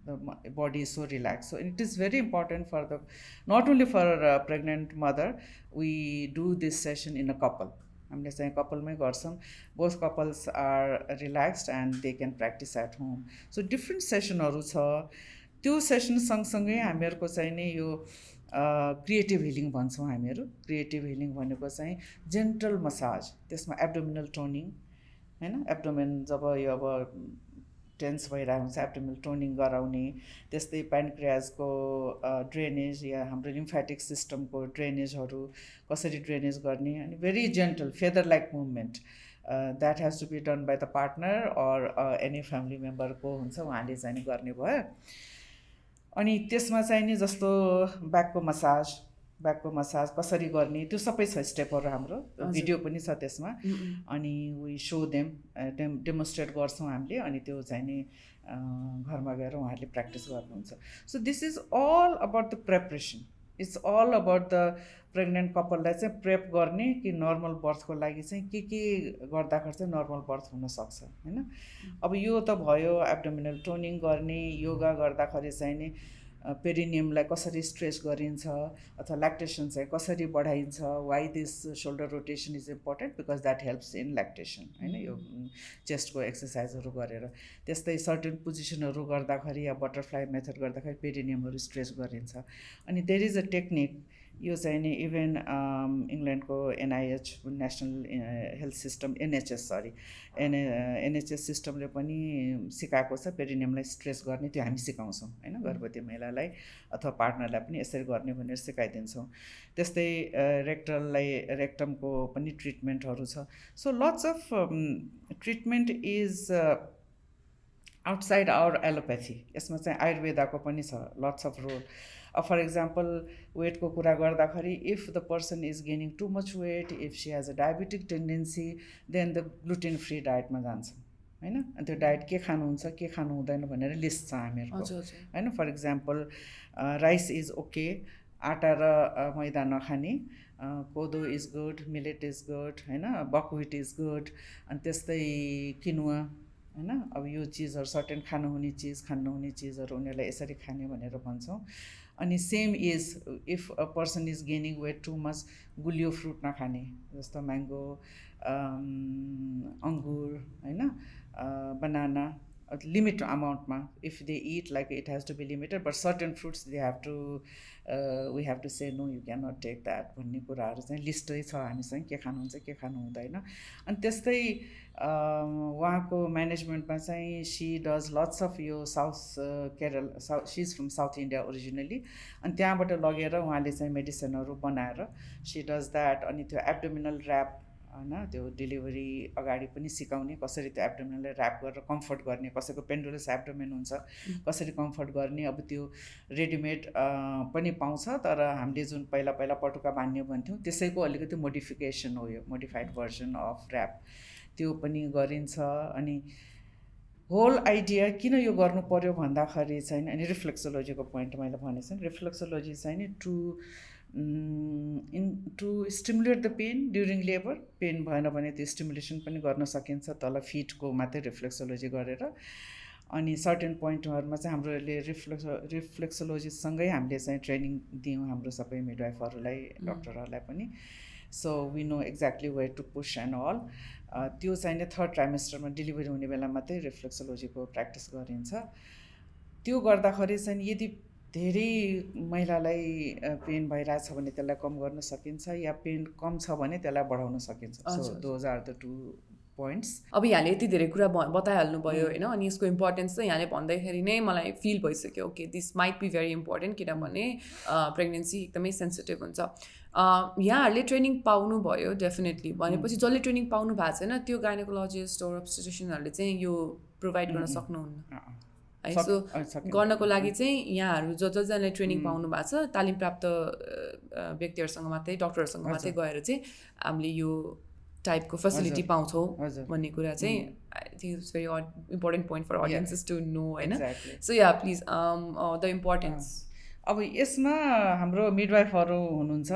the body is so relaxed। So it is very important for the, not only for a pregnant mother, we do this session in a couple। हामीले चाहिँ कपालमै गर्छौँ, both couples are relaxed and they can practice at home. So different सेसनहरू छ। त्यो session सँगसँगै हामीहरूको चाहिँ नि यो क्रिएटिभ हिलिङ भन्छौँ हामीहरू। क्रिएटिभ हिलिङ भनेको चाहिँ जेन्टल मसाज, त्यसमा एब्डोमिनल टोनिङ होइन। एब्डोमेन जब यो अब टेन्स भइरहेको हुन्छ, एब्डोमिनल टोनिङ गराउने, त्यस्तै प्यानक्रियाजको ड्रेनेज या हाम्रो लिम्फेटिक सिस्टमको ड्रेनेजहरू कसरी ड्रेनेज गर्ने, अनि very gentle feather like movement that has to be done by the partner or any family मेम्बरको हुन्छ, उहाँले चाहिँ गर्ने भयो। अनि त्यसमा चाहिँ नि जस्तो ब्याकको मसाज कसरी गर्ने त्यो सबै छ स्टेपहरू, हाम्रो भिडियो पनि छ त्यसमा। अनि वी सो देम डेमोन्स्ट्रेट गर्छौँ हामीले, अनि त्यो चाहिँ नि घरमा गएर उहाँहरूले प्र्याक्टिस गर्नुहुन्छ। So this is all about the preparation, it's all about the pregnant कपललाई चाहिँ प्रेप गर्ने कि नर्मल बर्थको लागि चाहिँ के गर्दाखेरि चाहिँ नर्मल बर्थ हुनसक्छ होइन। अब यो त भयो एब्डोमिनल टोनिङ गर्ने, योगा गर्दाखेरि चाहिँ नि पेरिनियमलाई कसरी स्ट्रेच गरिन्छ अथवा ल्याक्टेसन चाहिँ कसरी बढाइन्छ। Why this shoulder rotation is important because that helps in lactation होइन, यो चेस्टको एक्सर्साइजहरू गरेर। त्यस्तै सर्टेन पोजिसनहरू गर्दाखेरि या बटरफ्लाई मेथड गर्दाखेरि पेरिनियमहरू स्ट्रेच गरिन्छ। अनि देयर इज अ टेक्निक, यो चाहिँ नि इभन इङ्ल्यान्डको NIH national health system NHS सिस्टमले पनि सिकाएको छ पेरिनियमलाई स्ट्रेच गर्ने, त्यो हामी सिकाउँछौँ होइन। गर्भवती महिलालाई अथवा पार्टनरलाई पनि यसरी गर्ने भनेर सिकाइदिन्छौँ। त्यस्तै रेक्टमको पनि ट्रिटमेन्टहरू छ। So lots of treatment is outside our allopathy. यसमा चाहिँ आयुर्वेदाको पनि छ lots of role. For example वेटको कुरा गर्दाखेरि, if the person is gaining too much weight, if she has a diabetic tendency, then the gluten free डायटमा जान्छौँ होइन। अनि त्यो डायट के खानुहुन्छ के खानु हुँदैन भनेर लिस्ट छ हामीहरूको होइन। For example rice is okay, आटा र मैदा नखाने, kodo is good, millet is good होइन, बकविट इज गुड, अनि त्यस्तै किनुवा होइन। अब यो चिजहरू सर्टेन खानु नहुने चिजहरू उनीहरूलाई यसरी खाने भनेर भन्छौँ। अनि same is if a person is gaining weight too much गुलियो फ्रुट नखाने, जस्तो म्याङ्गो, अङ्गुर होइन, बनाना, लिमिट अमाउन्टमा if they eat, like it has to be limited, but certain fruits they have to we have to say no you can not take that भन्ने कुराहरू चाहिँ लिस्टै छ हामीसँग, के खानुहुन्छ के खानु हुँदैन। अनि त्यस्तै उहाँको म्यानेजमेन्टमा चाहिँ सी डज लट्स अफ यो south Kerala, she is from south India originally, अनि त्यहाँबाट लगेर उहाँले चाहिँ मेडिसिनहरू बनाएर सी डज द्याट। अनि त्यो एब्डोमिनल ऱ्याप होइन, त्यो डेलिभरी अगाडि पनि सिकाउने कसरी त्यो एब्डोमिनललाई ऱ्याप गरेर कम्फर्ट गर्ने, कसैको पेन्डुलस एब्डोमेन हुन्छ कसरी कम्फर्ट गर्ने, अब त्यो रेडिमेड पनि पाउँछ, तर हामीले जुन पहिला पहिला पटुका बान्ने भन्थ्यौँ त्यसैको अलिकति मोडिफिकेसन हो, यो मोडिफाइड भर्जन अफ ऱ्याप, त्यो पनि गरिन्छ। अनि होल आइडिया किन यो गर्नु पर्यो भन्दाखेरि चाहिँ, अनि रिफ्लेक्सोलोजीको पोइन्ट मैले भनेको छु, रिफ्लेक्सोलोजी चाहिँ नि to stimulate the pain during labour, pain भएन भने त्यो स्टिमुलेसन पनि गर्न सकिन्छ तल फिटको मात्रै रिफ्लेक्सोलोजी गरेर। अनि सर्टेन पोइन्टहरूमा चाहिँ हाम्रोले रिफ्लेक्सोलोजीसँगै हामीले चाहिँ ट्रेनिङ दियौँ हाम्रो सबै मिडवाइफहरूलाई, डक्टरहरूलाई पनि। So we know exactly where to push and all. त्यो चाहिँ नि 3rd ट्राइमेस्टरमा डेलिभरी हुने बेला मात्रै रिफ्लेक्सोलोजीको प्र्याक्टिस गरिन्छ। त्यो गर्दाखेरि चाहिँ यदि धेरै महिलालाई पेन भइरहेछ भने त्यसलाई कम गर्न सकिन्छ, या पेन कम छ भने त्यसलाई बढाउन सकिन्छ। So those are the 2 points. अब यहाँले यति धेरै कुरा बताइहाल्नु भयो होइन, अनि यसको इम्पोर्टेन्स चाहिँ यहाँले भन्दाखेरि नै मलाई फिल भइसक्यो, okay this might be very important, किनभने प्रेग्नेन्सी एकदमै सेन्सिटिभ हुन्छ। यहाँहरूले ट्रेनिङ पाउनुभयो डेफिनेटली, भनेपछि जसले ट्रेनिङ पाउनु भएको छैन त्यो गाइनोकोलोजिस्ट और अब्स्टेट्रिसियनहरूले चाहिँ यो प्रोभाइड गर्न सक्नुहुन्न है। सो गर्नको लागि चाहिँ यहाँहरू जसजनाले ट्रेनिङ पाउनु भएको छ, तालिम प्राप्त व्यक्तिहरूसँग मात्रै, डक्टरहरूसँग मात्रै गएर चाहिँ हामीले यो टाइपको फेसिलिटी पाउँछौँ भन्ने कुरा चाहिँ I think it's very important point for audiences to know होइन। So yeah please the importance. अब यसमा हाम्रो मिडवाइफहरू हुनुहुन्छ,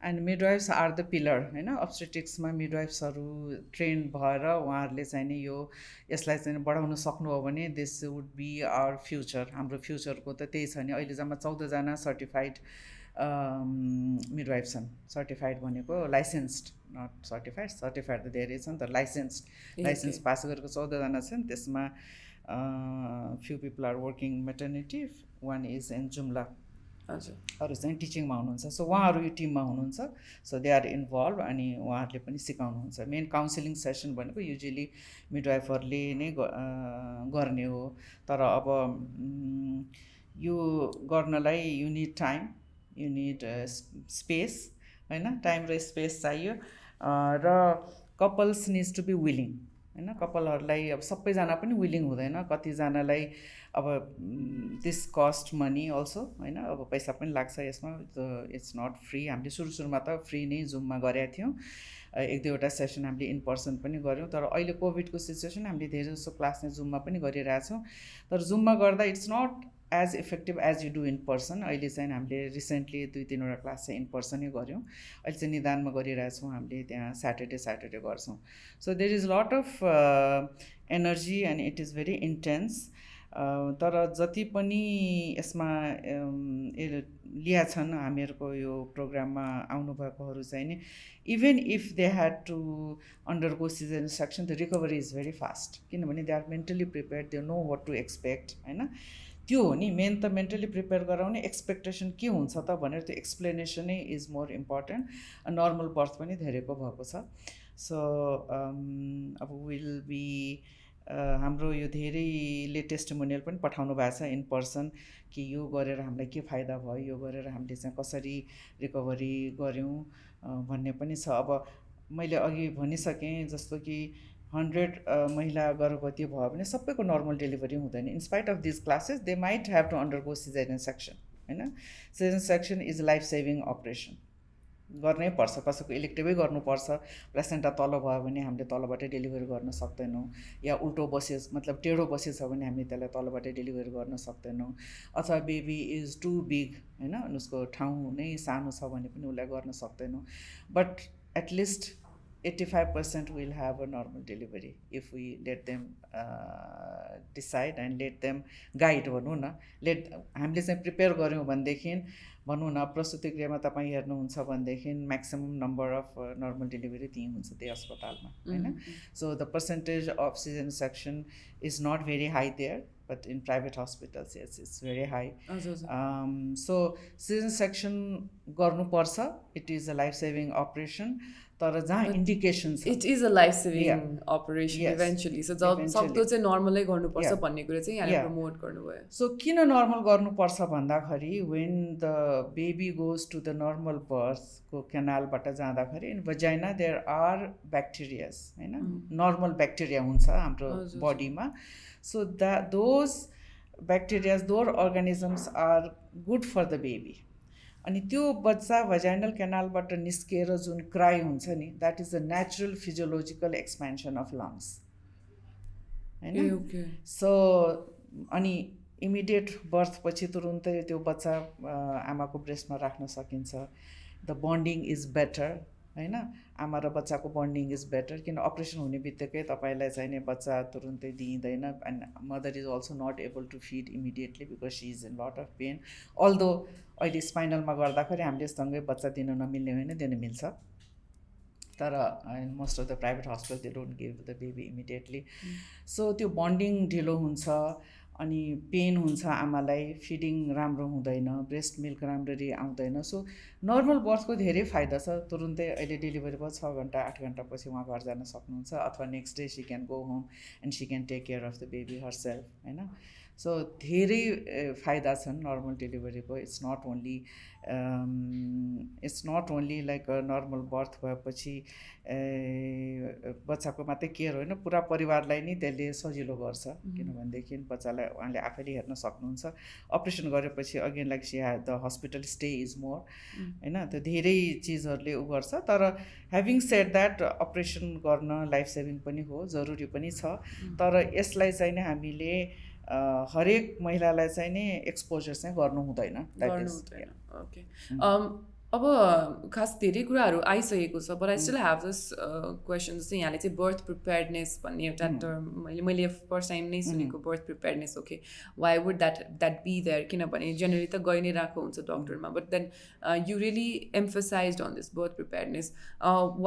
and midwives are the pillar होइन। अब्स्टेटिक्समा मिडवाइफ्सहरू ट्रेन भएर उहाँहरूले चाहिँ नि यसलाई चाहिँ बढाउन सक्नु हो भने this would be our future. हाम्रो फ्युचरको त त्यही छ नि। अहिले जम्मा 14जना सर्टिफाइड मिडवाइफ छन्। सर्टिफाइड भनेको लाइसेन्स्ड, नट सर्टिफाइड, सर्टिफाइड त धेरै छन्, तर लाइसेन्स पास गरेको 14जना छन्। त्यसमा few people are working maternity, one is in Jumla, अरू चाहिँ टिचिङमा हुनुहुन्छ। सो उहाँहरू यो टिममा हुनुहुन्छ, सो दे आर इन्भल्भ, अनि उहाँहरूले पनि सिकाउनुहुन्छ। मेन काउन्सिलिङ सेसन भनेको युजली मिडवाइफहरूले नै गर्ने हो, तर अब यो गर्नलाई you need time, you need space होइन, टाइम र स्पेस चाहियो, र couples needs to be willing होइन। कपालहरूलाई अब सबैजना पनि विलिङ हुँदैन, कतिजनालाई अब दिस कस्ट मनी अल्सो होइन, अब पैसा पनि लाग्छ यसमा, इट्स नट फ्री। हामीले सुरुमा त फ्री नै जुममा गरेका थियौँ, 1-2वटा सेसन हामीले इन पर्सन पनि गऱ्यौँ, तर अहिले कोभिडको सिचुएसन हामीले धेरै जस्तो क्लास नै जुममा पनि गरिरहेछौँ। तर जुममा गर्दा it's not as effective as you do in person. अहिले चाहिँ हामीले रिसेन्टली 2-3वटा क्लास चाहिँ इन पर्सनै गऱ्यौँ, अहिले चाहिँ निदानमा गरिरहेछौँ हामीले, त्यहाँ स्याटरडे गर्छौँ। So there is lot of energy and it is very intense. तर जति पनि यसमा लिया छन् हामीहरूको यो प्रोग्राममा आउनुभएकोहरू चाहिँ नि, even if they had to undergo caesarean section, the recovery is very fast, किनभने they are mentally prepared, they know what to expect होइन। त्यो हो नि मेन त, मेन्टली प्रिपेयर गराउने, एक्सपेक्टेसन के हुन्छ त भनेर त्यो एक्सप्लेनेसनै is more important. Normal birth पनि धेरैको भएको छ। सो अब विल बी हाम्रो यो धेरैले टेस्टिमोनियल पनि पठाउनु भएको छ इन पर्सन, कि यो गरेर हामीलाई के फाइदा भयो, यो गरेर हामीले चाहिँ कसरी रिकभरी गऱ्यौँ भन्ने पनि छ। अब मैले अघि भनिसकेँ जस्तो कि 100 महिला गर्भवती भयो भने सबैको नर्मल डेलिभरी हुँदैन। In spite of this classes they might have to undergo caesarean section होइन। Caesarean section is life saving operation, गर्नै पर्छ, कसैको इलेक्टिभै गर्नुपर्छ। प्लेसेन्टा तल भयो भने हामीले तलबाटै डेलिभरी गर्न सक्दैनौँ, या उल्टो बसेस मतलब टेढो बसेछ भने हामीले त्यसलाई तलबाटै डेलिभरी गर्न सक्दैनौँ, अथवा बेबी इज टु बिग होइन, उसको ठाउँ नै सानो छ भने पनि उसलाई गर्न सक्दैनौँ। But at least 85% will have a normal delivery if we let them decide and let them guide भनौँ न हामीले चाहिँ प्रिपेयर गऱ्यौँ भनेदेखि भनौँ न प्रसुति गृहमा तपाईँ हेर्नुहुन्छ भनेदेखि maximum number of normal delivery त्यहीँ हुन्छ त्यही अस्पतालमा होइन so the percentage of caesarean section is not very high there but in private hospitals yes it's very high. So season section garnu parcha it is a life saving operation तर जहाँ indication छ it is a life saving operation eventually so जब सक्दो चाहिँ नर्मलै गर्नुपर्छ भन्ने कुरा चाहिँ यहाँले प्रमोट गर्नुभयो. So किन नर्मल गर्नुपर्छ भन्दाखेरि when the baby goes to the normal birth को क्यानालबाट जाँदाखेरि in vagina there are bacteria हैन normal bacteria हुन्छ हाम्रो बडीमा. So that those bacteria, those organisms are good for the baby. अनि त्यो बच्चा vaginal क्यानालबाट निस्केर जुन क्राई हुन्छ नि that is the natural physiological expansion of lungs. हैन so अनि immediate birth पछि तुरुन्तै त्यो बच्चा आमाको ब्रेस्टमा राख्न सकिन्छ. The bonding is better. हैन आमा र बच्चाको बन्डिङ इज बेटर किन अपरेसन हुने बित्तिकै तपाईँलाई चाहिने बच्चा तुरुन्तै दिइँदैन and mother is also not able to feed immediately because she is in lot of pain. Although अहिले स्पाइनलमा गर्दाखेरि हामीले सँगै बच्चा दिन नमिल्ने होइन दिन मिल्छ तर most of the private hospital they don't give the baby immediately. So त्यो बन्डिङ ढिलो हुन्छ अनि पेन हुन्छ आमालाई फिडिङ राम्रो हुँदैन ब्रेस्ट मिल्क राम्ररी आउँदैन. सो नर्मल बर्थको धेरै फाइदा छ. तुरुन्तै अहिले डेलिभरी भयो 6 घन्टा 8 घन्टा पछि उहाँ घर जान सक्नुहुन्छ अथवा next day she can go home and she can take care of the baby herself हैन. सो धेरै फाइदा छन् नर्मल डेलिभरीको. It's not only like a normal birth भएपछि बच्चाको मात्रै केयर होइन पुरा परिवारलाई नै त्यसले सजिलो गर्छ किनभनेदेखि बच्चालाई उहाँले आफैले हेर्न सक्नुहुन्छ. अपरेसन गरेपछि again like see the hospital stay is more होइन त्यो धेरै चिजहरूले उ गर्छ. तर ह्याभिङ सेड द्याट अपरेसन गर्न लाइफ सेभिङ पनि हो जरुरी पनि छ. तर यसलाई चाहिँ नै हामीले हरेक महिलालाई चाहिँ नि एक्सपोजर चाहिँ गर्नु हुँदैन. ओके अब खास धेरै कुराहरू आइसकेको छ but I still have this question जस्तै यहाँले चाहिँ बर्थ प्रिपेयर्डनेस भन्ने एउटा टर्म मैले फर्स्ट टाइम नै सुनेको birth preparedness. Okay why would that be there किनभने जेनरली त गइ नै रहेको हुन्छ डक्टरमा but then you really emphasized on this birth preparedness.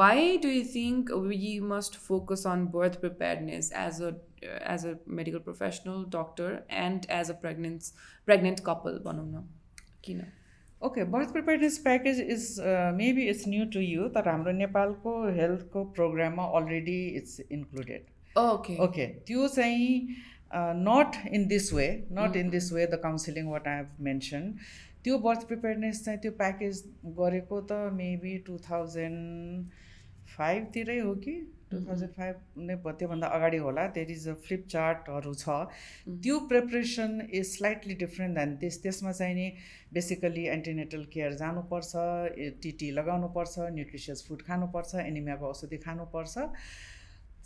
Why do you think we must focus on birth preparedness as a medical professional, doctor, and as a pregnant couple भनौँ न किन? Okay, birth preparedness package is maybe it's new to you तर हाम्रो नेपालको हेल्थको प्रोग्राममा already it's included. Okay त्यो चाहिँ not in this way the counselling what I have mention. त्यो बर्थ प्रिपेयर्डनेस चाहिँ त्यो प्याकेज गरेको त मेबी 2005 तिरै हो कि 2005 नै त्योभन्दा अगाडि होला. देयर इज अ फ्लिप चार्टहरू छ. त्यो preparation is slightly different then त्यसमा चाहिँ नि बेसिकली एन्टिनेटल केयर जानुपर्छ टिटी लगाउनुपर्छ न्युट्रिसियस फुड खानुपर्छ एनिमियाको औषधि खानुपर्छ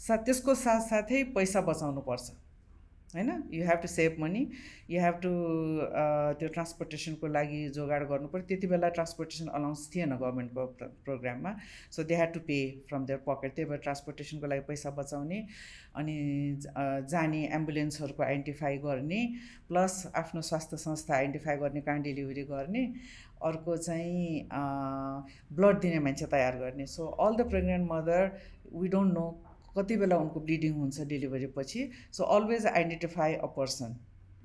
त्यसको साथसाथै पैसा बचाउनुपर्छ हैन. You have to save money you have to त्यो ट्रान्सपोर्टेसनको लागि जोगाड गर्नु पर्यो. त्यति बेला ट्रान्सपोर्टेसन अलाउन्स थिएन गभर्मेन्टको प्रोग्राममा. So they had to pay from their pocket. त्यही भएर ट्रान्सपोर्टेसनको लागि पैसा बचाउने अनि जाने एम्बुलेन्सहरूको आइडेन्टिफाई गर्ने प्लस आफ्नो स्वास्थ्य संस्था आइडेन्टिफाई गर्ने कहाँ डेलिभरी गर्ने अर्को चाहिँ ब्लड दिने मान्छे तयार गर्ने. So all the pregnant mother we don't know कति बेला उनको ब्लिडिङ हुन्छ डेलिभरी पछि. So always identify a person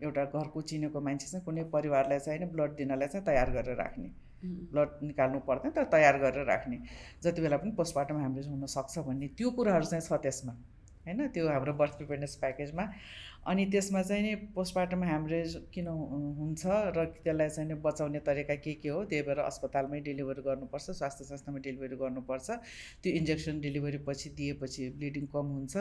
एउटा घरको चिनेको मान्छे चाहिँ कुनै परिवारलाई चाहिँ ब्लड दिनलाई चाहिँ तयार गरेर राख्ने ब्लड निकाल्नु पर्दैन तर तयार गरेर राख्ने जति बेला पनि पोस्टमार्टम ह्यामरेज हुनसक्छ भन्ने त्यो कुराहरू चाहिँ छ त्यसमा हैन. त्यो हाम्रो बर्थ प्रिपेयर्डनेस प्याकेजमा. अनि त्यसमा चाहिँ नि पोस्टमार्टम ह्यामरेज किन हुन्छ र त्यसलाई चाहिँ नि बचाउने तरिका के हो त्यही भएर अस्पतालमै डेलिभरी गर्नुपर्छ स्वास्थ्य संस्थामा डेलिभरी गर्नुपर्छ. त्यो इन्जेक्सन डेलिभरी पछि दिएपछि ब्लिडिङ कम हुन्छ.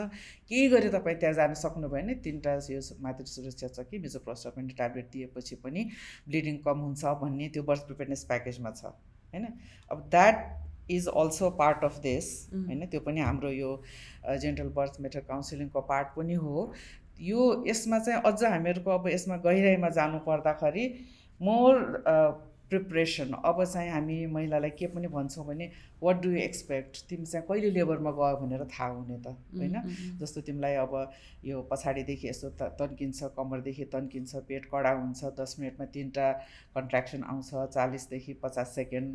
केही गरी तपाईँ त्यहाँ जान सक्नु भयो भने 3टा यो मातृ सुरक्षा चक्की मिजोप्रोस्टापेन ट्याब्लेट दिएपछि पनि ब्लिडिङ कम हुन्छ भन्ने त्यो बर्थ प्रिपेयर्डनेस प्याकेजमा छ हैन. अब that is also part of this हैन. त्यो पनि हाम्रो यो जेनरल बर्थ मेटर काउन्सिलिङको पार्ट पनि हो. यसमा चाहिँ अझ हामीहरूको अब यसमा गहिराइमा जानु पर्दाखेरि मोर प्रिपरेसन। अब चाहिँ हामी महिलालाई के पनि भन्छौँ भने वाट डु यु एक्सपेक्ट, तिमी चाहिँ कहिले लेबरमा गयो भनेर थाहा हुने त होइन। जस्तो तिमीलाई अब यो पछाडिदेखि यस्तो तन्किन्छ, कम्मरदेखि तन्किन्छ, पेट कडा हुन्छ, 10 मिनटमा 3टा कन्ट्र्याक्सन आउँछ, 40देखि 50 सेकेन्ड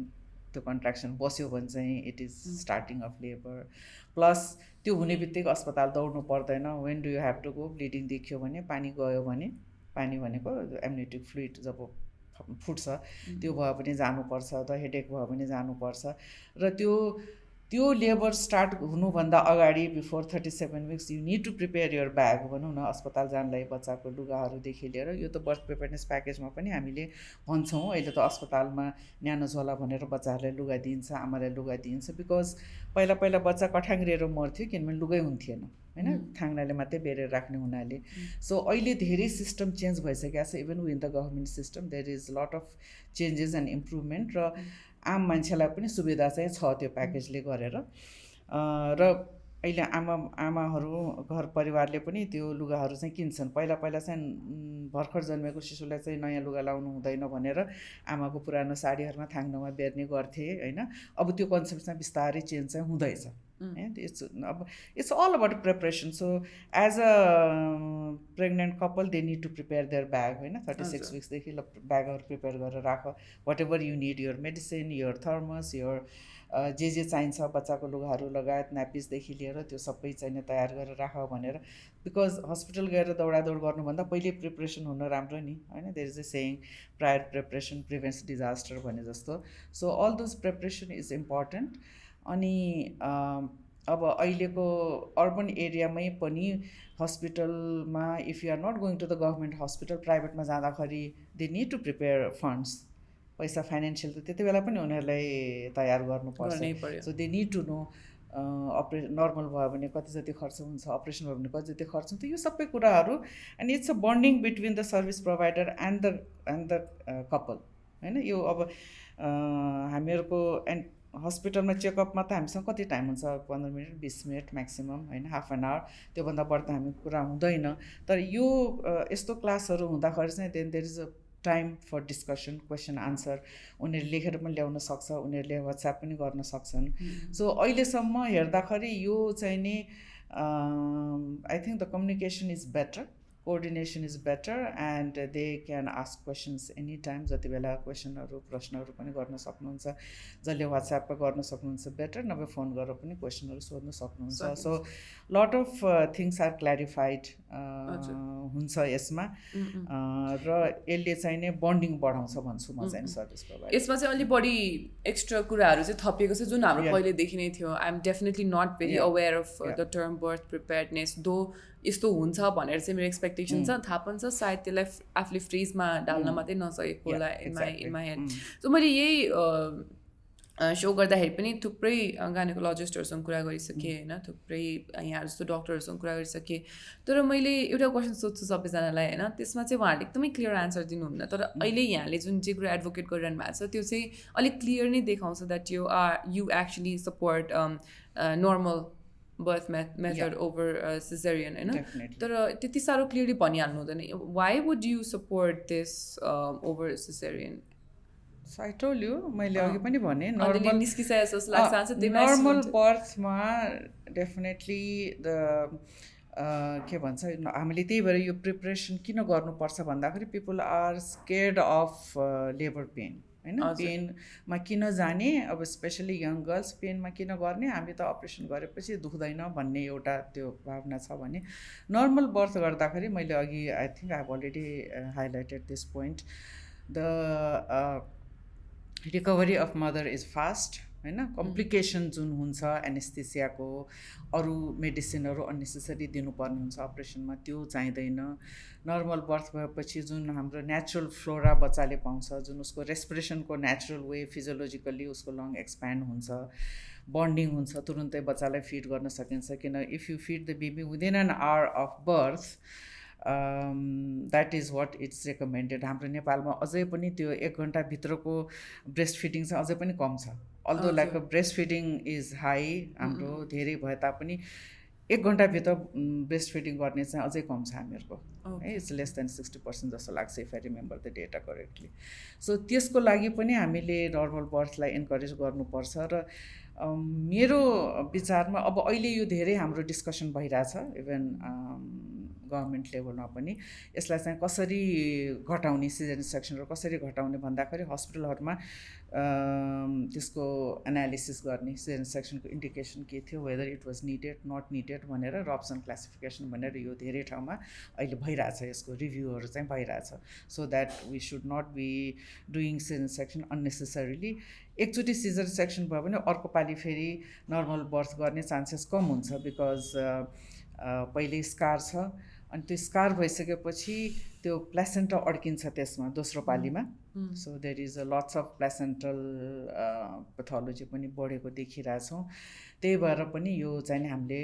त्यो कन्ट्र्याक्सन बस्यो भने चाहिँ it is starting of labour. Plus त्यो हुने बित्तिकै अस्पताल दौड्नु पर्दैन। When do you have to go, bleeding देखियो भने, पानी गयो भने, पानी भनेको एम्नियोटिक फ्लुइड जब फुट्छ त्यो भयो भने जानुपर्छ, त हेडेक भयो भने जानुपर्छ। र त्यो लेबर स्टार्ट हुनुभन्दा अगाडि before 37 weeks you need to prepare your bag भनौँ न, अस्पताल जानलाई बच्चाको लुगाहरूदेखि लिएर। यो त बर्थ प्रिपेयरनेस प्याकेजमा पनि हामीले भन्छौँ। अहिले त अस्पतालमा न्यानो झोला भनेर बच्चाहरूलाई लुगा दिइन्छ, आमालाई लुगा दिइन्छ। बिकज पहिला पहिला बच्चा कठाङ्ग्रिएर मर्थ्यो किनभने लुगै हुन्थेन होइन, थाङ्नाले मात्रै बेरेर राख्ने हुनाले। सो अहिले धेरै सिस्टम चेन्ज भइसकेको छ। Even within the government system there is lot of changes and improvement. र आम मान्छेलाई पनि सुविधा चाहिँ छ त्यो प्याकेजले गरेर। र अहिले आमाहरू घर परिवारले पनि त्यो लुगाहरू चाहिँ किन्छन्। पहिला पहिला चाहिँ भर्खर जन्मेको शिशुलाई चाहिँ नयाँ लुगा लाउनु हुँदैन भनेर आमाको पुरानो साडीहरूमा थाङ्नामा बेर्ने गर्थे होइन। अब त्यो कन्सेप्ट चाहिँ बिस्तारै चेन्ज चाहिँ हुँदैछ। It's all about preparation. So as a pregnant couple they need to prepare their bag होइन। 36 weeks देखि ब्यागहरू प्रिपेयर गरेर राख, whatever you need, your medicine, your thermos, your जे चाहिन्छ, बच्चाको लुगाहरू लगायत न्यापिसदेखि लिएर त्यो सबै चाहिँ तयार गरेर राख भनेर। बिकज हस्पिटल गएर दौडादौड गर्नुभन्दा पहिले प्रिपरेसन हुन राम्रो नि होइन। There is a saying prior preparation prevents disaster भने जस्तो। So all those preparation is important. अनि अब अहिलेको अर्बन एरियामै पनि हस्पिटलमा if you are not going to the government hospital, प्राइभेटमा जाँदाखेरि they need to prepare funds, पैसा फाइनेन्सियल त त्यति बेला पनि उनीहरूलाई तयार गर्नुपर्छ। So they need to know normal भयो भने कति जति खर्च हुन्छ, अपरेसन भयो भने कति जति खर्च हुन्छ, यो सबै कुराहरू। And it's a bonding between the service provider and the couple होइन। यो अब हामीहरूको एन्ड हस्पिटलमा चेकअपमा त हामीसँग कति टाइम हुन्छ, 15 मिनट 20 मिनट म्याक्सिमम होइन, हाफ एन आवर, त्योभन्दा बढ्दा हामी कुरा हुँदैन। तर यो यस्तो क्लासहरू हुँदाखेरि चाहिँ then there is a time for discussion, question answer. उनीहरूले लेखेर पनि ल्याउन सक्छ, उनीहरूले वाट्सएप पनि गर्न सक्छन्। सो अहिलेसम्म हेर्दाखेरि यो चाहिँ नि I think the communication is better, coordination is better, and they can ask questions any time. जति बेला क्वेसनहरू प्रश्नहरू पनि गर्न सक्नुहुन्छ, जसले वाट्सएपमा गर्न सक्नुहुन्छ बेटर, नभए फोन गरेर पनि क्वेसनहरू सोध्न सक्नुहुन्छ। So lot of things are clarified हुन्छ यसमा। र यसले चाहिँ नै बन्डिङ बढाउँछ भन्छु म चाहिँ सर्भिस प्रोभाइडर। यसमा चाहिँ अलि बढी एक्स्ट्रा कुराहरू चाहिँ थपिएको छ जुन हाम्रो पहिलेदेखि नै थियो। I am definitely not very aware of the term birth preparedness, though यस्तो हुन्छ भनेर चाहिँ मेरो एक्सपेक्टेसन छ। थाहा पनि छ सायद त्यसलाई आफूले फ्रिजमा डाल्न मात्रै नसकेको होला इन माई हेड। सो मैले यही सो गर्दाखेरि पनि थुप्रै गाइनोकोलोजिस्टहरूसँग कुरा गरिसकेँ होइन, थुप्रै यहाँ जस्तो डक्टरहरूसँग कुरा गरिसकेँ। तर मैले एउटा क्वेसन सोध्छु सबैजनालाई होइन, त्यसमा चाहिँ उहाँहरूले एकदमै क्लियर आन्सर दिनुहुन्न। तर अहिले यहाँले जुन चाहिँ कुरा एडभोकेट गरिरहनु भएको छ त्यो चाहिँ अलिक क्लियर नै देखाउँछ that you actually support normal birth method over caesarean होइन। तर त्यति साह्रो क्लियरली भनिहाल्नु हुँदैन, why would you support this over caesarean? So I told you, मैले अघि पनि भने नर्मल बर्थमा डेफिनेटली द के भन्छ, हामीले त्यही भएर यो प्रिपरेसन किन गर्नुपर्छ भन्दाखेरि people are scared of labour pain होइन। पेनमा किन जाने, अब स्पेसली यङ गर्ल्स पेनमा किन गर्ने, हामी त अपरेसन गरेपछि दुख्दैन भन्ने एउटा त्यो भावना छ भने। नर्मल बर्थ गर्दाखेरि मैले अघि I think I have already highlighted this point, the recovery of mother is fast होइन। कम्प्लिकेसन जुन हुन्छ एनेस्थेसियाको, अरू मेडिसिनहरू अननेसेसरी दिनुपर्ने हुन्छ अपरेसनमा, त्यो चाहिँदैन। नर्मल बर्थ भएपछि जुन हाम्रो नेचुरल फ्लोरा बच्चाले पाउँछ, जुन उसको रेस्पिरेसनको नेचुरल वे, फिजियोलोजिकल्ली उसको लङ एक्सप्यान्ड हुन्छ, बन्डिङ हुन्छ, तुरुन्तै बच्चालाई फिड गर्न सकिन्छ। किन if you feed the baby within an hour of birth, that is what it's recommended. हाम्रो नेपालमा अझै पनि त्यो 1 घन्टाभित्रको ब्रेस्ट फिडिङ चाहिँ अझै पनि कम छ। Although like breast feeding is high हाम्रो धेरै भए तापनि 1 घन्टाभित्र ब्रेस्ट फिडिङ गर्ने चाहिँ अझै कम छ हामीहरूको है इट्स लेस देन 60% जस्तो लाग्छ if I remember the data correctly so त्यसको लागि पनि हामीले नर्मल बर्थलाई इन्करेज गर्नुपर्छ र मेरो विचारमा अब अहिले यो धेरै हाम्रो डिस्कसन भइरहेछ इभन गभर्मेन्ट लेभलमा पनि यसलाई चाहिँ कसरी घटाउने सिजन सेक्सन र कसरी घटाउने भन्दाखेरि हस्पिटलहरूमा त्यसको एनालिसिस गर्ने सिजन सेक्सनको इन्डिकेसन के थियो whether it was needed not needed भनेर र अप्सन क्लासिफिकेसन भनेर यो धेरै ठाउँमा अहिले भइरहेछ यसको रिभ्यूहरू चाहिँ भइरहेछ so that we should not be doing caesarean section unnecessarily एकचोटि सिजन सेक्सन भयो भने अर्को पालि फेरि नर्मल बर्थ गर्ने चान्सेस कम हुन्छ बिकज पहिले स्कार छ अनि त्यो स्कार भइसकेपछि त्यो प्लेसेन्टा अड्किन्छ त्यसमा दोस्रो पालीमा so there is a lots of placental pathology पनि बढेको देखिरहेछौँ त्यही भएर पनि यो चाहिँ हामीले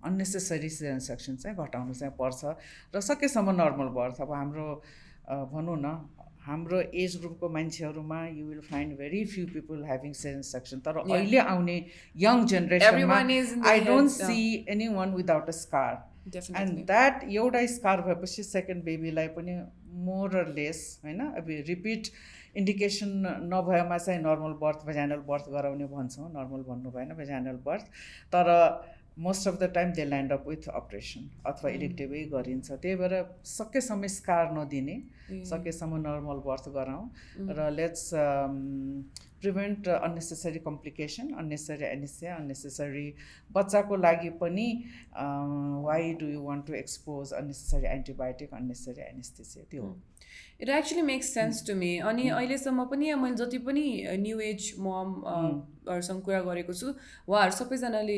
अननेसेसरी सिजन सेक्सन चाहिँ घटाउनु चाहिँ पर्छ र सकेसम्म नर्मल बर्थ अब हाम्रो भनौँ न हाम्रो एज ग्रुपको मान्छेहरूमा you will find very few people having season section तर अहिले आउने यङ जेनेरेसनमा I don't see any one without a scar and that एउटा स्कार भएपछि सेकेन्ड बेबीलाई पनि मोर र लेस होइन अब रिपिट इन्डिकेसन नभएमा चाहिँ नर्मल बर्थ भेजाइनल बर्थ गराउने भन्छौँ नर्मल भन्नु भएन भेजाइनल बर्थ तर most of the time they land up with operation अथवा इलेक्टिभै गरिन्छ त्यही भएर सकेसम्म स्कार नदिने सकेसम्म नर्मल बर्थ गराउँ र let's prevent unnecessary complication unnecessary anaesthesia unnecessary बच्चाको लागि पनि why do you want to expose unnecessary antibiotic unnecessary anaesthesia त्यो हो it actually makes sense to me अनि अहिलेसम्म पनि मैले जति पनि न्यू एज ममहरूसँग कुरा गरेको छु उहाँहरू सबैजनाले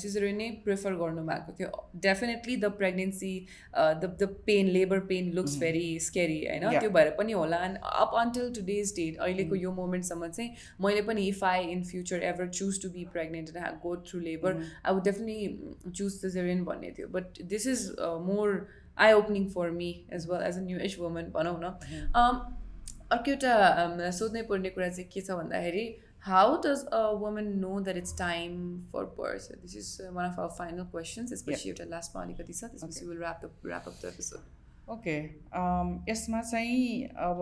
सिजरियन नै प्रिफर गर्नुभएको थियो definitely the pregnancy the pain labour pain looks very scary होइन त्यो भएर पनि होला and up until today's date अहिलेको यो मोमेन्टसम्म चाहिँ मैले पनि if I in future ever choose to be pregnant and go through labour I would definitely choose caesarean भन्ने थियो but this is more eye-opening for me as well as a new-ish woman भनौँ न अर्को एउटा सोध्नै पर्ने कुरा चाहिँ के छ भन्दाखेरि how does a woman know that it's time for birth? This is one of our final questions, especially एउटा लास्टमा अलिकति छ त्यसपछि we'll wrap up the episode. Okay यसमा चाहिँ अब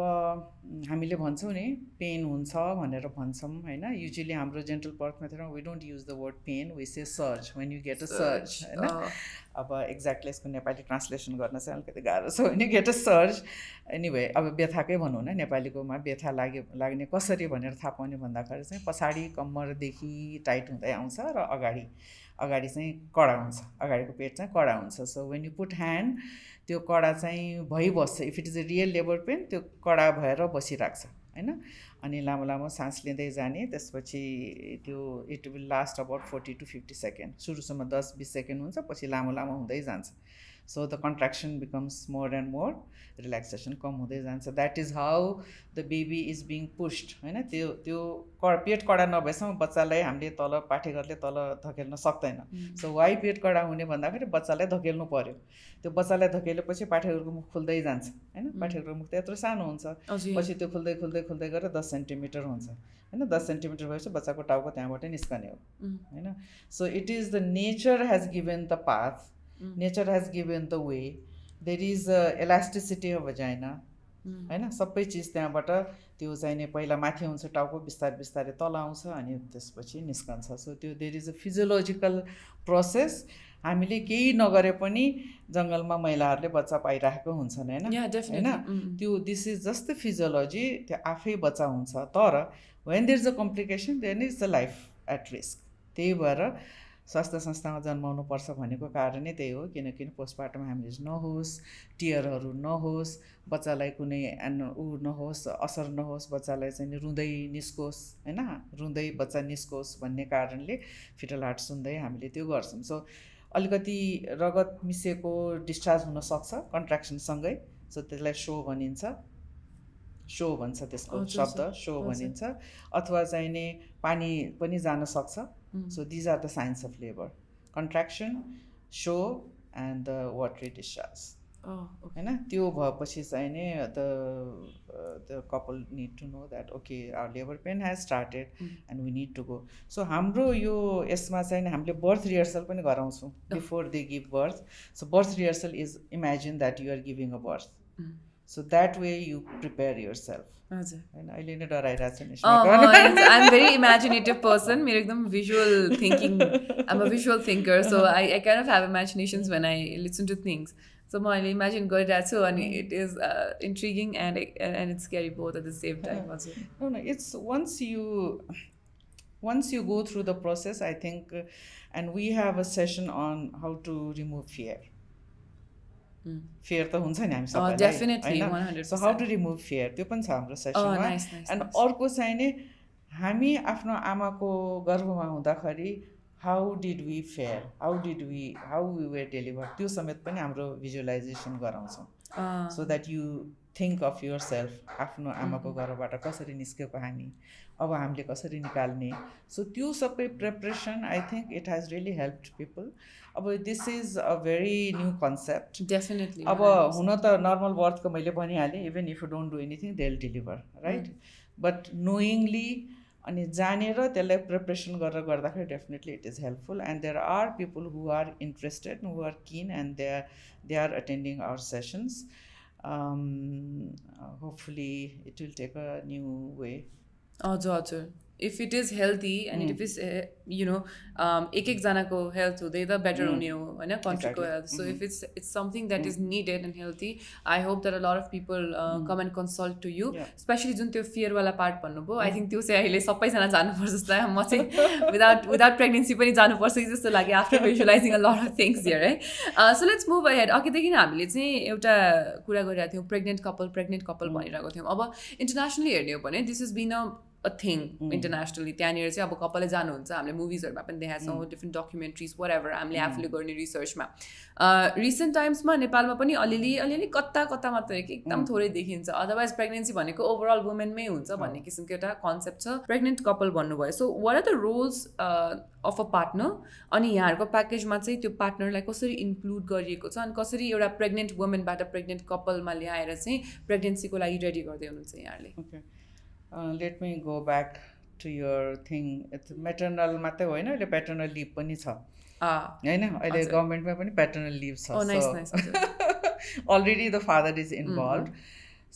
हामीले भन्छौँ नि पेन हुन्छ भनेर भन्छौँ होइन युजली हाम्रो जेन्टल बर्थ मेथडमा we don't use the word pain we say surge when you get a surge होइन अब एक्ज्याक्टली यसको नेपाली ट्रान्सलेसन गर्न चाहिँ अलिकति गाह्रो छ when you get a surge anyway अब व्यथाकै भनौँ न नेपालीकोमा व्यथा लाग्ने कसरी भनेर थाहा पाउने भन्दाखेरि चाहिँ पछाडि कम्मरदेखि टाइट हुँदै आउँछ र अगाडि चाहिँ कडा हुन्छ अगाडिको पेट चाहिँ कडा हुन्छ so when you put hand त्यो कडा चाहिँ भइबस्छ if it is a real labour pain त्यो कडा भएर बसिरहेको छ होइन अनि लामो लामो सास लिँदै जाने त्यसपछि त्यो it will last about 40 to 50 second सुरुसम्म 10-20 सेकेन्ड हुन्छ पछि लामो लामो हुँदै जान्छ so the contraction becomes more and more relaxation कम हुँदै जान्छ that is how the baby is being pushed होइन त्यो पेट कडा नभएसम्म बच्चालाई हामीले तल पाठेघरले तल धकेल्न सक्दैन सो वाइ पेट कडा हुने भन्दाखेरि बच्चालाई धकेल्नु पर्यो त्यो बच्चालाई धकेलेपछि पाठेघरको मुख खुल्दै जान्छ होइन पाठेघरको मुख त यत्रो सानो हुन्छ पछि त्यो खुल्दै खुल्दै खुल्दै गएर 10 सेन्टिमिटर हुन्छ होइन 10 सेन्टिमिटर भएपछि बच्चाको टाउको त्यहाँबाटै निस्कने हो होइन so it is the nature has given the path nature has given the way there is elasticity of vagina होइन सबै चिज त्यहाँबाट त्यो चाहिने पहिला माथि हुन्छ टाउको बिस्तारै बिस्तारै तल आउँछ अनि त्यसपछि निस्कन्छ सो त्यो there is a physiological process हामीले केही नगरे पनि जङ्गलमा महिलाहरूले बच्चा पाइरहेको हुन्छन् होइन त्यो this is just the physiology त्यो आफै बच्चा हुन्छ तर when there is a complication then is the life at risk त्यही भएर स्वास्थ्य संस्थामा जन्माउनुपर्छ भनेको कारणै त्यही हो किनकि पोस्टमार्टम ह्यामरेज नहोस् टियरहरू नहोस् बच्चालाई कुनै नहोस् असर नहोस् बच्चालाई चाहिँ रुँदै निस्कोस् होइन रुँदै बच्चा निस्कोस् भन्ने कारणले फिटल हार्ट सुन्दै हामीले त्यो गर्छौँ सो अलिकति रगत मिसिएको डिस्चार्ज हुनसक्छ कन्ट्र्याक्सनसँगै सो त्यसलाई सो भनिन्छ सो भन्छ त्यसको शब्द सो भनिन्छ अथवा चाहिने पानी पनि जान सक्छ so these are the signs of labour contraction so and the watery discharge होइन त्यो भएपछि चाहिँ नि the couple need to know that okay our labour pain has started and we need to go so हाम्रो यो यसमा चाहिँ हामीले बर्थ रिहर्सल पनि गराउँछौँ before they give birth so birth rehearsal is imagine that you are giving a birth so that way you prepare your self होइन अहिले नै डराइरहेको छ I'm very imaginative person. मेरो एकदम visual thinking. I'm a visual thinker, so I kind of have imaginations when I listen to things. So म अहिले imagine गरिरहेको छु अनि it is intriguing and it's scary both at the same time also. No, it's once you go through the process, I think, and we have a session on how to remove fear. Fear त हुन्छ नि हामी सबैलाई Definitely, 100%. So how to remove fear त्यो पनि छ हाम्रो सेसनमा अनि अर्को चाहिँ नि हामी आफ्नो आमाको गर्भमा हुँदाखेरि how did we fare how we were deliver त्यो समेत पनि हाम्रो भिजुअलाइजेसन गराउँछौँ so that you think of yourself आफ्नो आमाको गर्भबाट कसरी निस्केको हामी अब हामीले कसरी निकाल्ने सो त्यो सबै preparation I think it has really helped people अब this is a very new concept definitely अब हुन त नर्मल बर्थको मैले भनिहालेँ even if you don't do anything they will deliver right but knowingly अनि जानेर त्यसलाई प्रिपरेसन गरेर गर्दाखेरि definitely it is helpful and there are people who are interested who are keen and they are attending our sessions hopefully it will take a new way हजुर if it is healthy and if it's you know एक-एकजनाको health हुँदै त better हुने हो होइन कन्ट्रीको health so if it's something that is needed and healthy I hope that a lot of people come and consult to you especially जुन त्यो फियरवाला part भन्नुभयो आई थिङ्क त्यो चाहिँ अहिले सबैजना जानुपर्छ जस्तो लाग्यो म चाहिँ विदाउट प्रेग्नेन्सी पनि जानुपर्छ कि जस्तो लाग्यो after visualizing a lot of things here है सो लेट्स मुभ अहेड अघिदेखि हामीले चाहिँ एउटा कुरा गरिरहेको थियौँ प्रेग्नेन्ट कपल भनिरहेको थियौँ अब इन्टरनेसनली हेर्ने हो भने this is been a thing internationally त्यहाँनिर चाहिँ अब कपालले जानुहुन्छ हामीले मुभिजहरूमा पनि देखाएको छौँ डिफ्रेन्ट डकुमेन्ट्रिज वाट हामीले आफूले गर्ने रिसर्चमा रिसेन्ट टाइम्समा नेपालमा पनि अलिअलि कता मात्रै एकदम थोरै देखिन्छ अदरवाइज प्रेग्नेन्सी भनेको ओभरअल वुमेनमै हुन्छ भन्ने किसिमको एउटा कन्सेप्ट छ प्रेग्नेन्ट कपल भन्नुभयो so what are the roles of a partner अनि यहाँहरूको प्याकेजमा चाहिँ त्यो पार्टनरलाई कसरी इन्क्लुड गरिएको छ अनि कसरी एउटा प्रेग्नेन्ट वुमेनबाट प्रेग्नेन्ट कपलमा ल्याएर चाहिँ प्रेग्नेन्सीको लागि रेडी गर्दै हुनुहुन्छ यहाँहरूले let me go back to your thing maternal मात्रै होइन अहिले पेटर्नल लिभ पनि छ होइन अहिले गभर्मेन्टमा पनि पेटर्नल लिभ छ already the father is involve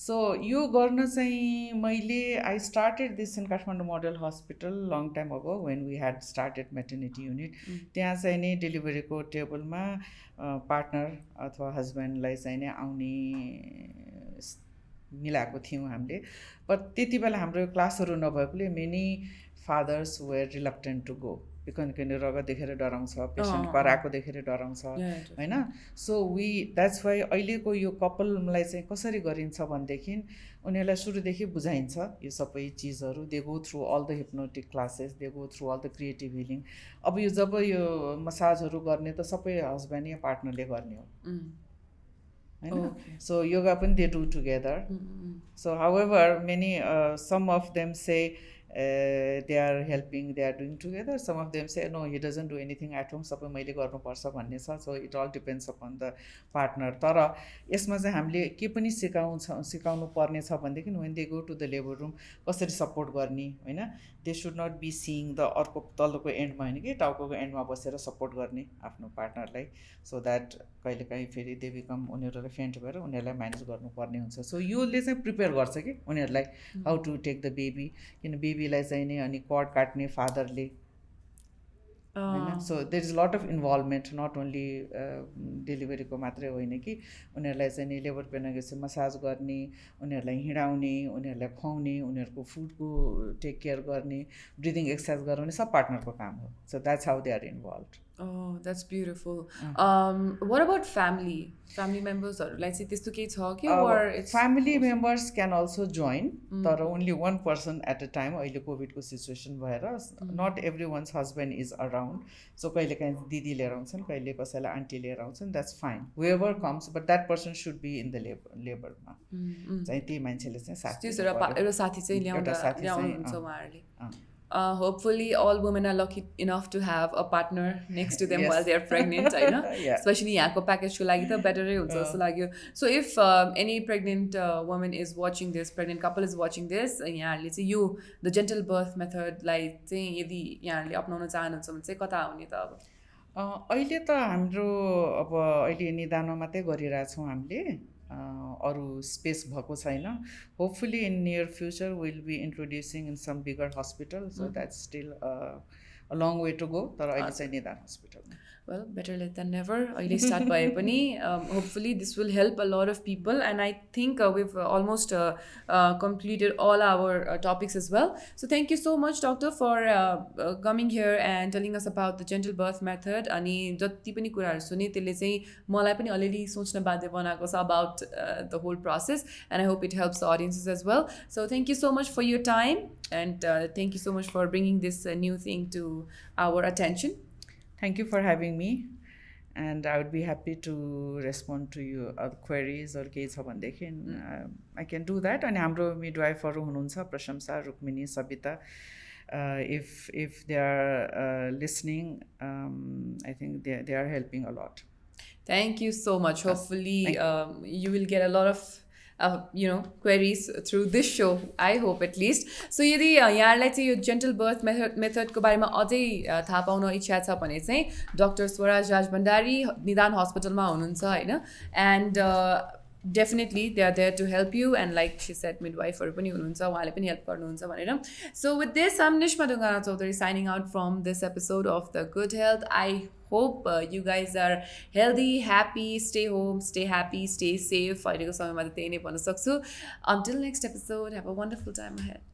so यो गर्न चाहिँ मैले I started this in Kathmandu Model Hospital long time ago when we had started maternity unit त्यहाँ चाहिँ नि डेलिभरीको टेबलमा पार्टनर अथवा हस्बेन्डलाई चाहिँ नै आउने मिलाएको थियौँ हामीले बट त्यति बेला हाम्रो क्लासहरू नभएकोले many fathers were reluctant to go किनकि रगत देखेर डराउँछ पेसेन्ट कराएको देखेर डराउँछ होइन सो द्याट्स वाइ अहिलेको यो कपललाई चाहिँ कसरी गरिन्छ भनेदेखि उनीहरूलाई सुरुदेखि बुझाइन्छ यो सबै चिजहरू they go through all the hypnotic classes they go through all the creative healing अब यो जब यो मसाजहरू गर्ने त सबै हस्बेन्ड या पार्टनरले गर्ने हो होइन सो योगा पनि they do together so however many some of them say they are helping they are doing together some of them say no he doesn't do anything at home सबै मैले गर्नुपर्छ भन्ने छ so it all depends upon the partner तर यसमा चाहिँ हामीले के पनि सिकाउनु पर्ने छ भनेदेखि when they go to the labour room कसरी सपोर्ट गर्ने होइन they should not be seeing the अर्को तल्लोको एन्डमा होइन कि टाउको एन्डमा बसेर सपोर्ट गर्ने आफ्नो पार्टनरलाई सो द्याट कहिलेकाहीँ फेरि दे बिकम उनीहरूलाई फेन्ट भएर उनीहरूलाई म्यानेज गर्नुपर्ने हुन्छ सो योले चाहिँ प्रिपेयर गर्छ कि उनीहरूलाई how to take the baby किन बेबीलाई चाहिँ नि अनि कड काट्ने फादरले होइन so there is lot of involvement not only डेलिभरीको मात्रै होइन कि उनीहरूलाई चाहिँ नि लेबर पेन मसाज गर्ने उनीहरूलाई हिँडाउने उनीहरूलाई खुवाउने उनीहरूको फुडको टेक केयर गर्ने ब्रिदिङ एक्सर्साइज गराउने सब पार्टनरको काम हो so that's how they are involve Oh, that's beautiful. What about family? Family members like say त्यस्तो केही छ कि or it's family members can also join तर only one person at a time अहिले कोभिडको सिचुएसन भएर not everyone's husband is around so कहिलेकाहीँ दिदी लिएर आउँछन् कहिले कसैलाई आन्टी लिएर आउँछन् that's fine whoever comes but that person should be in the laborमा चाहिँ त्यही मान्छेले चाहिँ साथी एउटा साथी चाहिँ ल्याउनुहुन्छ उहाँहरूले Hopefully, all women are lucky enough to have a partner next to them Yes. while they are pregnant, I know. Yeah. Especially यहाँको package को लागि त better हुन्छ जस्तो लाग्यो. So if any pregnant woman is watching this, pregnant couple is watching this, यहाँहरूले चाहिँ यो the gentle birth method लाई चाहिँ यदि यहाँहरूले अपनाउन चाहनुहुन्छ भने चाहिँ कता आउने त अब? अहिले त हाम्रो अब अहिले निदानमा मात्रै गरिरहेछौँ हामीले, अरू स्पेस भएको छैन. Hopefully in near future will be introducing in some bigger hospital, so that's still a long way to go. तर अहिले चाहिँ निदान हस्पिटलमा. Well, better late than never. अहिले start भए पनि hopefully this will help a lot of people, and I think we've almost completed all our topics as well. So thank you so much, doctor, for coming here and telling us about the gentle birth method. अनि जति पनि कुराहरू सुने त्यसले चाहिँ मलाई पनि अलिअलि सोच्न बाध्य बनाएको छ about the whole process, and I hope it helps the audiences as well. So thank you so much for your time, and thank you so much for bringing this new thing to our attention. Thank you for having me, and I would be happy to respond to your queries or केही छ भनेदेखि I can do that. अनि हाम्रो मिडवाइफहरू हुनुहुन्छ प्रशंसा, Rukmini, Sabita. If they are listening, I think they are helping a lot. Thank you so much. Hopefully you will get a lot of queries through this show, I hope at least. So यदि यहाँलाई चाहिँ यो gentle birth मेथडको बारेमा अझै थाहा पाउन इच्छा छ भने चाहिँ डाक्टर स्वराज राज भण्डारी निदान हस्पिटलमा हुनुहुन्छ होइन. And definitely they are there to help you, and like she said midwife पनि हुनुहुन्छ, उहाँले पनि हेल्प गर्नुहुन्छ भनेर. So with this, I'm Nishma Dungana Chaudhary signing out from this episode of The Good Health. I hope you guys are healthy, happy, stay home, stay happy, stay safe. अहिलेको समयमा त त्यही नै भन्न सक्छु. Until next episode, have a wonderful time ahead.